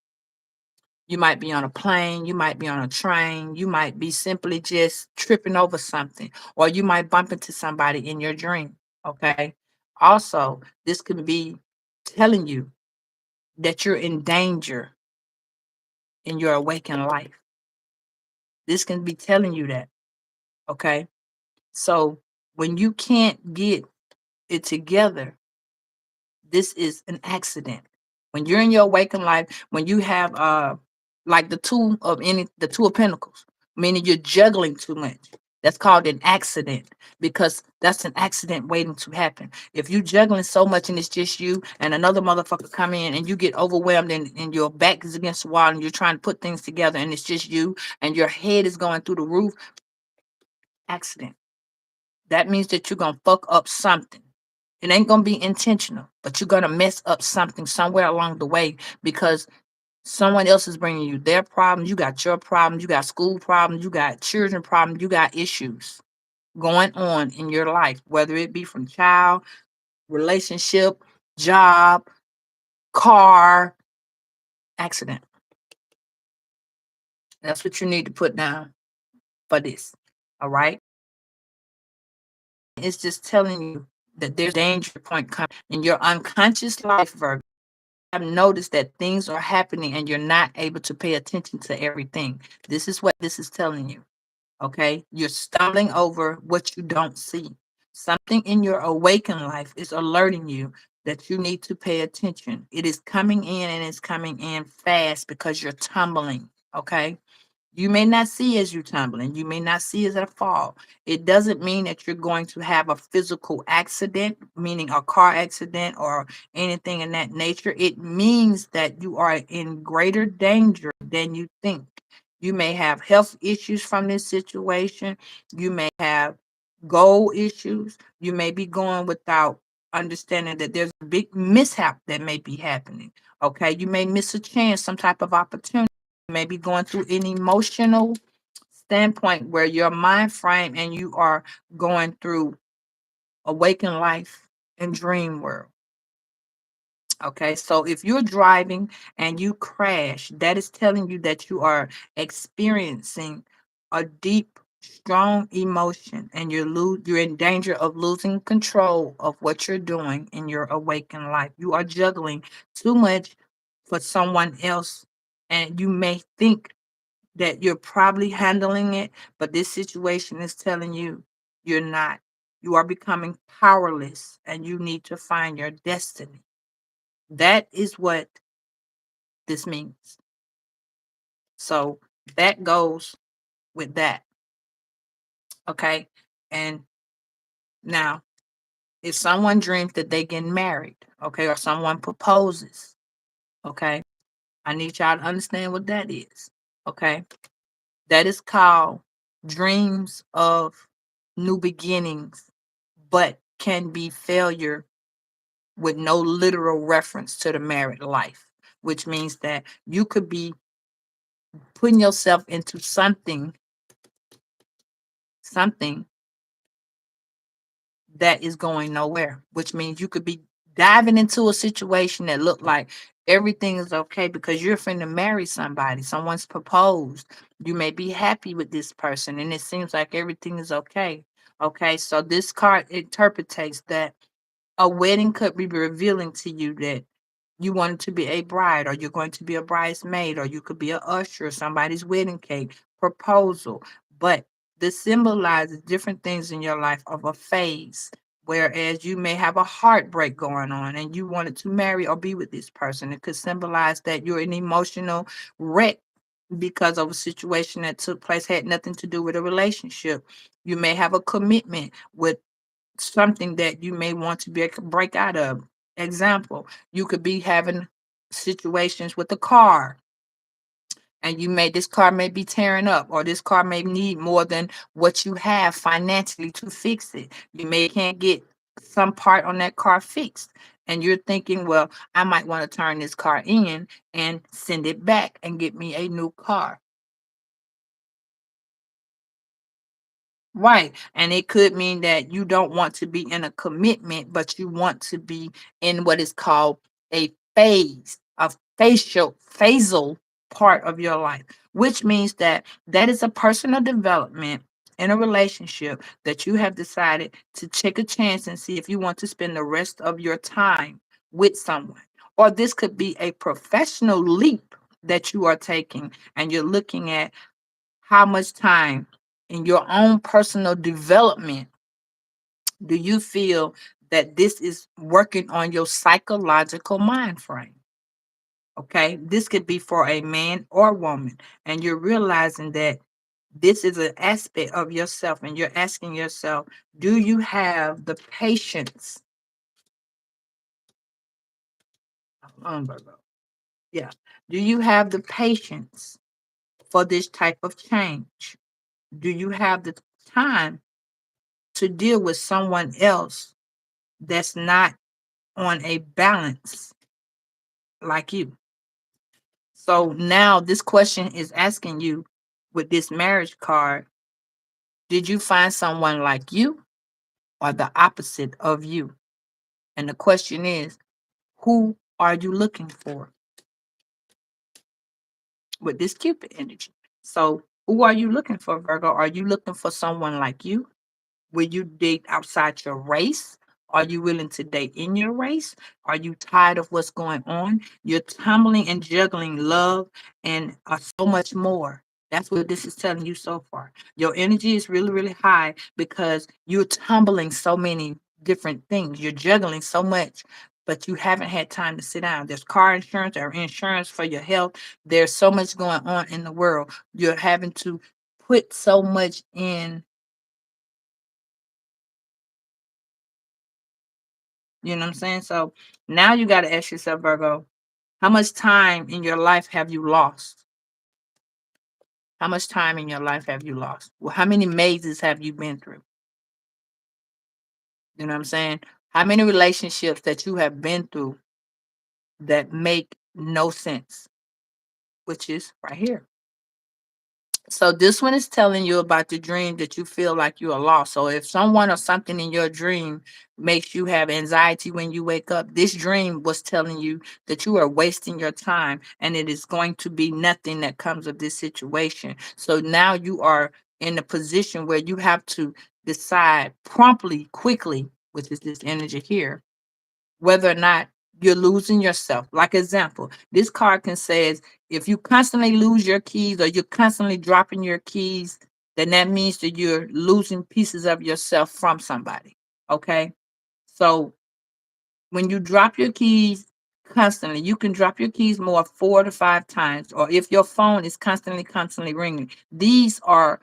you might be on a plane, you might be on a train, you might be simply just tripping over something, or you might bump into somebody in your dream. Okay. Also, this could be telling you that you're in danger in your awakened life. This can be telling you that. Okay. So when you can't get it together, this is an accident. When you're in your awakened life, when you have like the two of pentacles, meaning you're juggling too much. That's called an accident because that's an accident waiting to happen. If you juggling so much and it's just you and another motherfucker come in and you get overwhelmed and your back is against the wall and you're trying to put things together and it's just you and your head is going through the roof, accident. That means that you're gonna fuck up something. It ain't gonna be intentional, but you're gonna mess up something somewhere along the way because someone else is bringing you their problems. You got your problems. You got school problems. You got children problems. You got issues going on in your life, whether it be from child, relationship, job, car, accident. That's what you need to put down for this. All right. It's just telling you that there's a danger point coming in your unconscious life, Virgo. I've noticed that things are happening and you're not able to pay attention to everything. This is what this is telling you. Okay. You're stumbling over what you don't see. Something in your awakened life is alerting you that you need to pay attention. It is coming in and it's coming in fast because you're tumbling. Okay. You may not see as you're tumbling. You may not see as a fall. It doesn't mean that you're going to have a physical accident, meaning a car accident or anything in that nature. It means that you are in greater danger than you think. You may have health issues from this situation. You may have goal issues. You may be going without understanding that there's a big mishap that may be happening. Okay. You may miss a chance, some type of opportunity. You may be going through an emotional standpoint where your mind frame and you are going through awakened life and dream world. Okay, so if you're driving and you crash, that is telling you that you are experiencing a deep, strong emotion, and you're in danger of losing control of what you're doing in your awakened life. You are juggling too much for someone else, and you may think that you're probably handling it, but this situation is telling you you're not. You are becoming powerless, and you need to find your destiny. That is what this means. So that goes with that. Okay. And now, if someone dreams that they get married, okay, or someone proposes, okay, I need y'all to understand what that is. Okay. That is called dreams of new beginnings, but can be failure with no literal reference to the married life, which means that you could be putting yourself into something that is going nowhere, which means you could be diving into a situation that look like everything is okay because you're finna marry somebody, someone's proposed. You may be happy with this person and it seems like everything is okay. Okay, so this card interprets that a wedding could be revealing to you that you wanted to be a bride, or you're going to be a bridesmaid, or you could be a usher, somebody's wedding cake, proposal. But this symbolizes different things in your life of a phase. Whereas you may have a heartbreak going on and you wanted to marry or be with this person. It could symbolize that you're an emotional wreck because of a situation that took place, had nothing to do with a relationship. You may have a commitment with something that you may want to be able to break out of. Example, you could be having situations with the car, and this car may be tearing up, or this car may need more than what you have financially to fix it. You may can't get some part on that car fixed. And you're thinking, well, I might want to turn this car in and send it back and get me a new car. Right. And it could mean that you don't want to be in a commitment, but you want to be in what is called a phasal part of your life, which means that that is a personal development in a relationship that you have decided to take a chance and see if you want to spend the rest of your time with someone. Or this could be a professional leap that you are taking, and you're looking at how much time in your own personal development do you feel that this is working on your psychological mind frame? Okay, this could be for a man or woman, and you're realizing that this is an aspect of yourself, and you're asking yourself, do you have the patience? Virgo. Yeah, do you have the patience for this type of change? Do you have the time to deal with someone else that's not on a balance like you? So now this question is asking you with this marriage card, did you find someone like you or the opposite of you? And the question is, who are you looking for with this Cupid energy? So who are you looking for, Virgo? Are you looking for someone like you? Will you date outside your race? Are you willing to date in your race? Are you tired of what's going on? You're tumbling and juggling love and so much more. That's what this is telling you so far. Your energy is really, really high because you're tumbling so many different things. You're juggling so much, but you haven't had time to sit down. There's car insurance or insurance for your health. There's so much going on in the world. You're having to put so much in. You know what I'm saying? So now you got to ask yourself, Virgo, how much time in your life have you lost? How much time in your life have you lost? Well, how many mazes have you been through? You know what I'm saying? How many relationships that you have been through that make no sense, which is right here. So this one is telling you about the dream that you feel like you are lost. So if someone or something in your dream makes you have anxiety when you wake up, this dream was telling you that you are wasting your time and it is going to be nothing that comes of this situation. So now you are in a position where you have to decide promptly, quickly, which is this energy here, whether or not you're losing yourself. Like example, this card can says if you constantly lose your keys or you're constantly dropping your keys, then that means that you're losing pieces of yourself from somebody. Okay. So when you drop your keys constantly, you can drop your keys more 4 to 5 times, or if your phone is constantly ringing, these are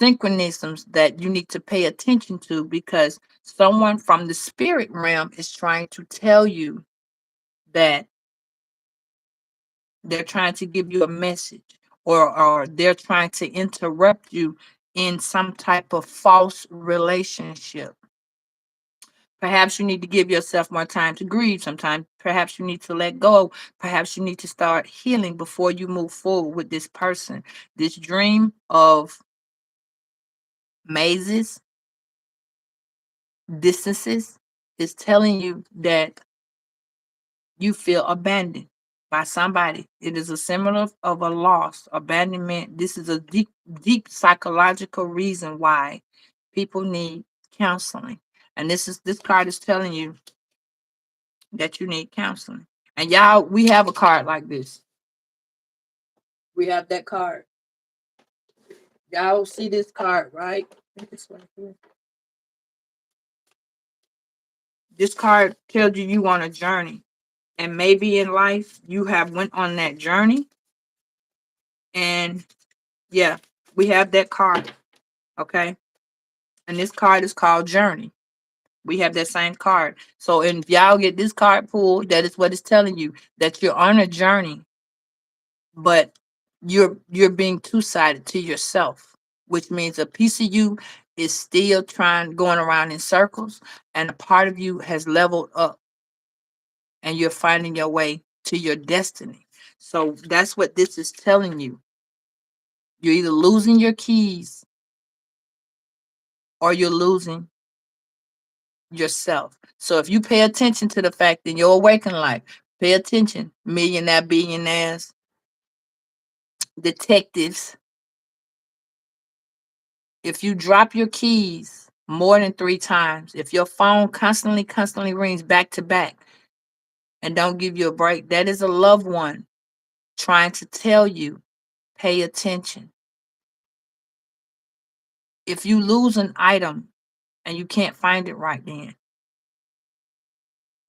synchronisms that you need to pay attention to because someone from the spirit realm is trying to tell you that they're trying to give you a message, or they're trying to interrupt you in some type of false relationship. Perhaps you need to give yourself more time to grieve. Sometimes, perhaps you need to let go. Perhaps you need to start healing before you move forward with this person. This dream of mazes, distances, is telling you that you feel abandoned by somebody. It is a symbol of a loss, abandonment. This is a deep psychological reason why people need counseling. And this card is telling you that you need counseling. And y'all, we have a card like this. We have that card. Y'all see this card, right? I think it's right here. This card tells you on a journey. And maybe in life you have went on that journey. And yeah, we have that card. Okay. And this card is called Journey. We have that same card. So if y'all get this card pulled, that is what it's telling you, that you're on a journey, but you're being two-sided to yourself, which means a piece of you is still going around in circles, and a part of you has leveled up and you're finding your way to your destiny. So that's what this is telling you. You're either losing your keys or you're losing yourself. So if you pay attention to the fact in your awakened life, pay attention, millionaire, billionaires, detectives. If you drop your keys more than 3 times, if your phone constantly rings back to back and don't give you a break, that is a loved one trying to tell you, pay attention. If you lose an item and you can't find it right then,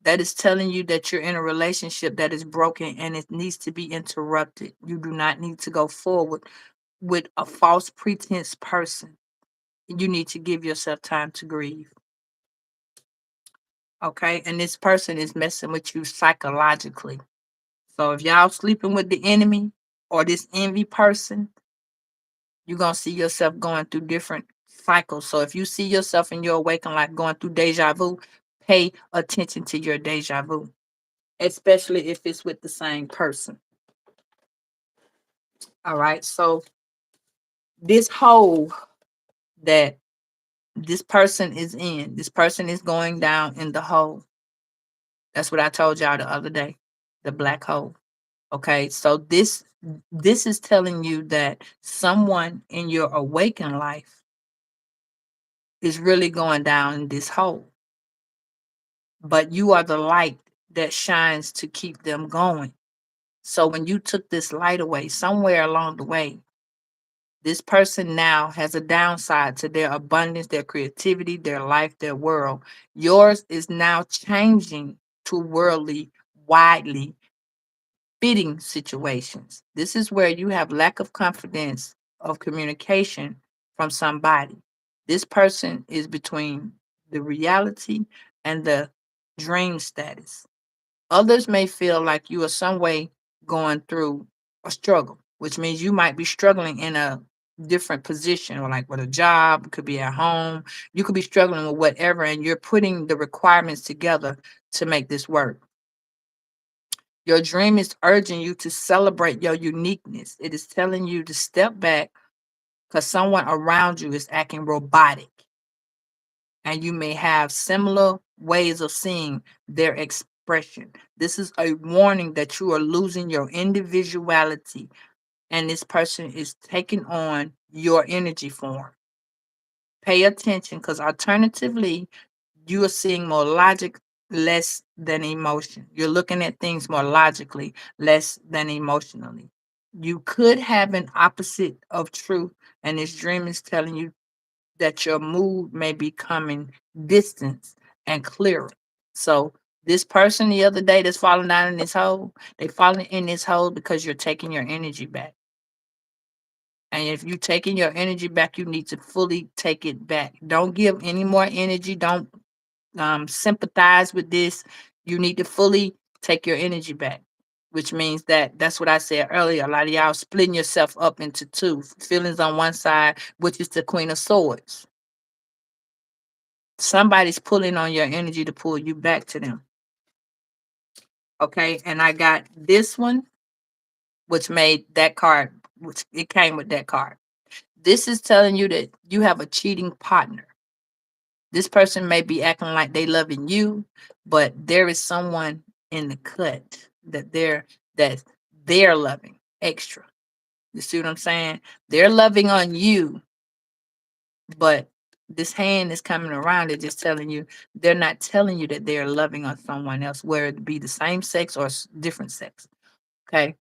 that is telling you that you're in a relationship that is broken and it needs to be interrupted. You do not need to go forward with a false pretense person. You need to give yourself time to grieve. Okay. And this person is messing with you psychologically. So if y'all sleeping with the enemy or this envy person, you're going to see yourself going through different cycles. So if you see yourself in your awakening like going through deja vu, pay attention to your deja vu, especially if it's with the same person. All right. So this hole that this person is in, this person is going down in the hole. That's what I told y'all the other day, the black hole. Okay. So this is telling you that someone in your awakened life is really going down in this hole. But you are the light that shines to keep them going. So when you took this light away, somewhere along the way, this person now has a downside to their abundance, their creativity, their life, their world. Yours is now changing to worldly, widely fitting situations. This is where you have lack of confidence of communication from somebody. This person is between the reality and the dream status. Others may feel like you are some way going through a struggle, which means you might be struggling in a different position, or like with a job, it could be at home. You could be struggling with whatever, and you're putting the requirements together to make this work. Your dream is urging you to celebrate your uniqueness. It is telling you to step back because someone around you is acting robotic, and you may have similar ways of seeing their expression. This is a warning that you are losing your individuality, and this person is taking on your energy form. Pay attention, because alternatively, you are seeing more logic, less than emotion. You're looking at things more logically, less than emotionally. You could have an opposite of truth, and this dream is telling you that your mood may be coming distant and clearer. So this person the other day that's falling down in this hole, they falling in this hole because you're taking your energy back. And if you're taking your energy back, you need to fully take it back. Don't give any more energy. Don't sympathize with this. You need to fully take your energy back, which means that that's what I said earlier. A lot of y'all splitting yourself up into two feelings on one side, which is the Queen of Swords. Somebody's pulling on your energy to pull you back to them. Okay. And I got this one, which made that card, which it came with that card. This is telling you that you have a cheating partner. This person may be acting like they loving you, but there is someone in the cut that they're loving extra. You see what I'm saying? They're loving on you, but this hand is coming around. They're just telling you, they're not telling you that they're loving on someone else, whether it be the same sex or different sex. Okay.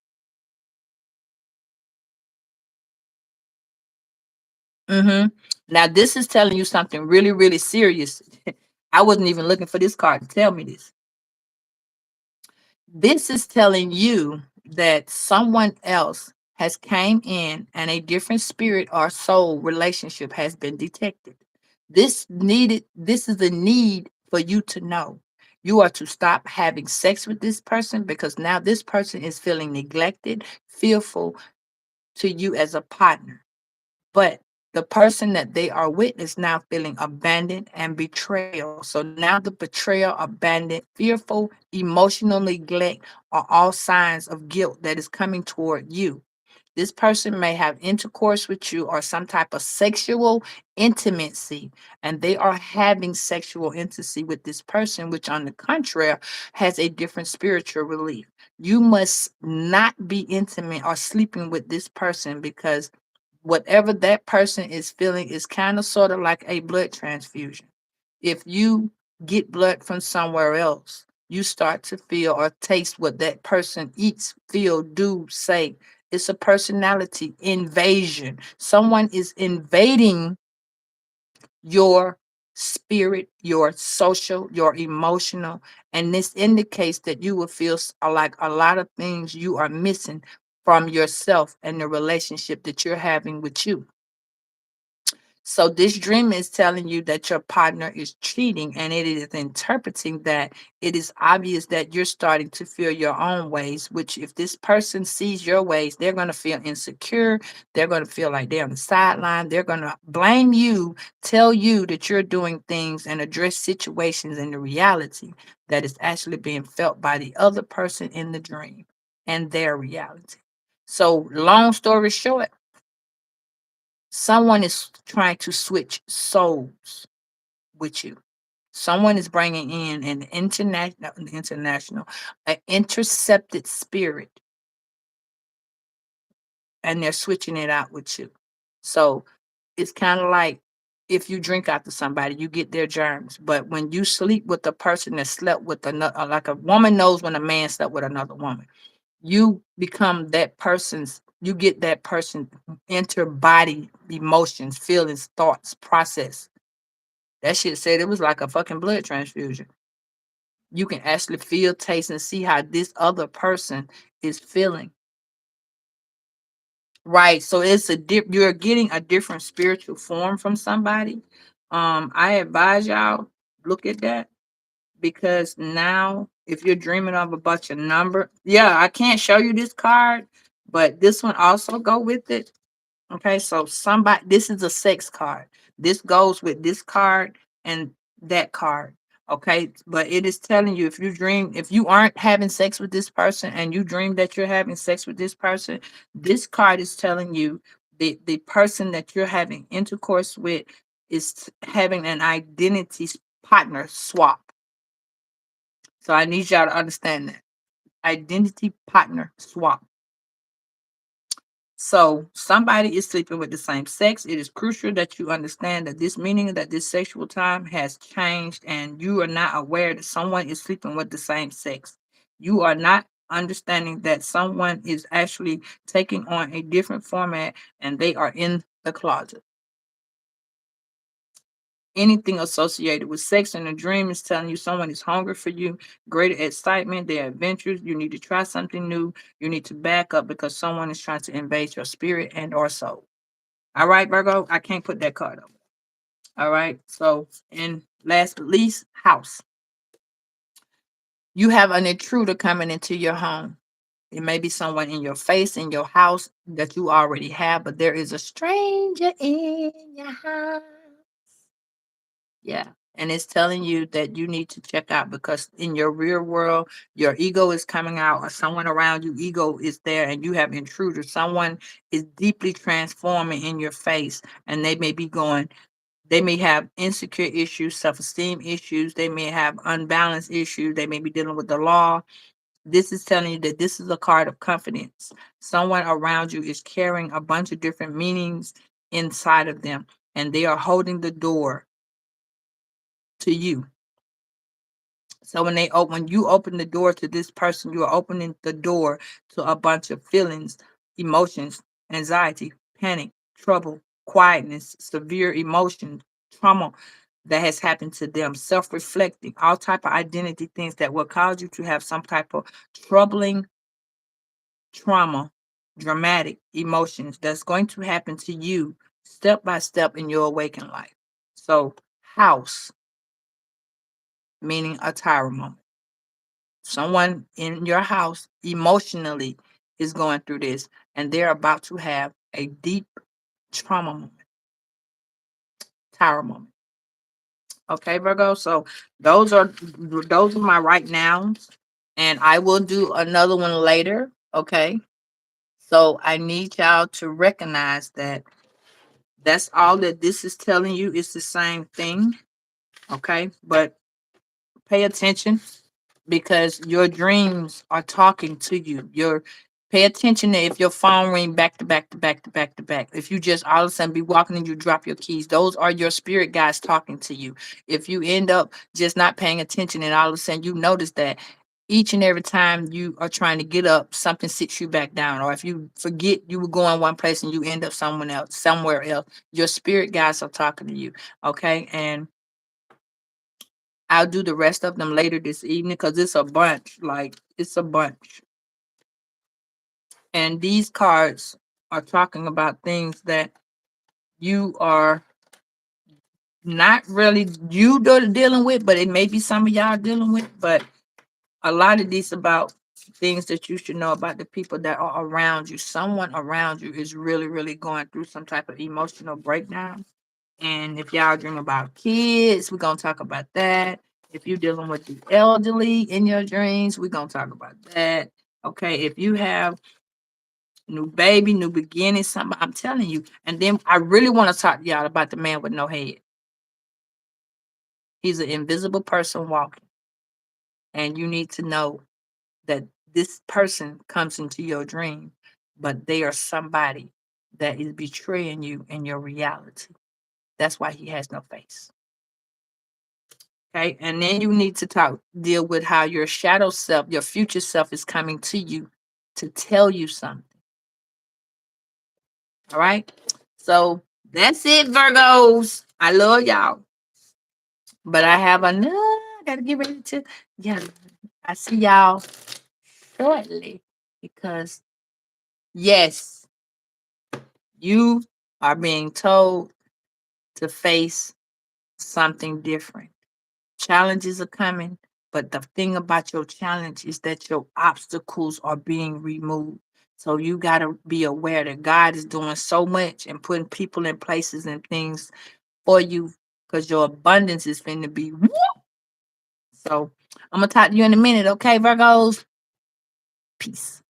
Mm-hmm. Now this is telling you something really, really serious. I wasn't even looking for this card to tell me this. This is telling you that someone else has came in and a different spirit or soul relationship has been detected. This is a need for you to know. You are to stop having sex with this person, because now this person is feeling neglected, fearful to you as a partner. But the person that they are with is now feeling abandoned and betrayal. So now the betrayal, abandoned, fearful, emotional neglect are all signs of guilt that is coming toward you. This person may have intercourse with you or some type of sexual intimacy, and they are having sexual intimacy with this person, which, on the contrary, has a different spiritual relief. You must not be intimate or sleeping with this person, because whatever that person is feeling is kind of sort of like a blood transfusion. If you get blood from somewhere else, you start to feel or taste what that person eats, feel, do, say. It's a personality invasion. Someone is invading your spirit, your social, your emotional, and this indicates that you will feel like a lot of things you are missing from yourself and the relationship that you're having with you. So this dream is telling you that your partner is cheating, and it is interpreting that it is obvious that you're starting to feel your own ways, which, if this person sees your ways, they're going to feel insecure. They're going to feel like they're on the sideline. They're going to blame you, tell you that you're doing things and address situations in the reality that is actually being felt by the other person in the dream and their reality. So long story short, someone is trying to switch souls with you. Someone is bringing in an an intercepted spirit, and they're switching it out with you. So it's kind of like, if you drink after somebody, you get their germs. But when you sleep with a person that slept with another, like a woman knows when a man slept with another woman, you become that person's, you get that person interbody emotions, feelings, thoughts, process. That shit said it was like a fucking blood transfusion. You can actually feel, taste, and see how this other person is feeling. Right. So it's you're getting a different spiritual form from somebody. I advise y'all look at that, because now if you're dreaming of a bunch of number, yeah, I can't show you this card, but this one also go with it. Okay, so somebody, this is a sex card. This goes with this card and that card. Okay, but it is telling you, if you aren't having sex with this person and you dream that you're having sex with this card is telling you the person that you're having intercourse with is having an identity partner swap. So I need y'all to understand that. Identity partner swap. So somebody is sleeping with the same sex. It is crucial that you understand that this meaning that this sexual time has changed and you are not aware that someone is sleeping with the same sex. You are not understanding that someone is actually taking on a different format and they are in the closet. Anything associated with sex in a dream is telling you someone is hungry for you, greater excitement, they're adventurous, you need to try something new, you need to back up because someone is trying to invade your spirit and or soul. All right, Virgo, I can't put that card up. All right, so and last but least, house. You have an intruder coming into your home. It may be someone in your face, in your house that you already have, but there is a stranger in your house. Yeah. And it's telling you that you need to check out because in your real world, your ego is coming out, or someone around you, ego is there, and you have intruders. Someone is deeply transforming in your face, and they may have insecure issues, self-esteem issues, they may have unbalanced issues, they may be dealing with the law. This is telling you that this is a card of confidence. Someone around you is carrying a bunch of different meanings inside of them, and they are holding the door to you. So when you open the door to this person, you are opening the door to a bunch of feelings, emotions, anxiety, panic, trouble, quietness, severe emotions, trauma that has happened to them, self-reflecting, all type of identity things that will cause you to have some type of troubling trauma, dramatic emotions that's going to happen to you step by step in your awakened life. So house, meaning a tower moment. Someone in your house emotionally is going through this and they're about to have a deep trauma moment, tower moment. Okay, Virgo. So those are my right nows, and I will do another one later. Okay. So I need y'all to recognize that that's all that this is telling you. It's the same thing. Okay, but pay attention because your dreams are talking to you. Your Pay attention to if your phone ring back to back to back to back to back. If you just all of a sudden be walking and you drop your keys, those are your spirit guides talking to you. If you end up just not paying attention and all of a sudden you notice that each and every time you are trying to get up, something sits you back down. Or if you forget you were going one place and you end up somewhere else, your spirit guides are talking to you. Okay. And I'll do the rest of them later this evening because it's a bunch. Like it's a bunch. And these cards are talking about things that you are not really dealing with, but it may be some of y'all dealing with. But a lot of these about things that you should know about the people that are around you. Someone around you is really, really going through some type of emotional breakdown. And if y'all dream about kids, we're gonna talk about that. If you're dealing with the elderly in your dreams, we're gonna talk about that. Okay, if you have new baby, new beginning, something, I'm telling you. And then I really want to talk to y'all about the man with no head. He's an invisible person walking. And you need to know that this person comes into your dream, but they are somebody that is betraying you in your reality. That's why he has no face. Okay. And then you need to deal with how your shadow self, your future self is coming to you to tell you something. All right. So that's it, Virgos. I love y'all. But I have another, I gotta get ready to, yeah, I see y'all shortly because, yes, you are being told to face something different. Challenges are coming, but the thing about your challenge is that your obstacles are being removed. So you got to be aware that God is doing so much and putting people in places and things for you, because your abundance is finna be whoop. So I'm gonna talk to you in a minute, okay, Virgos? Peace.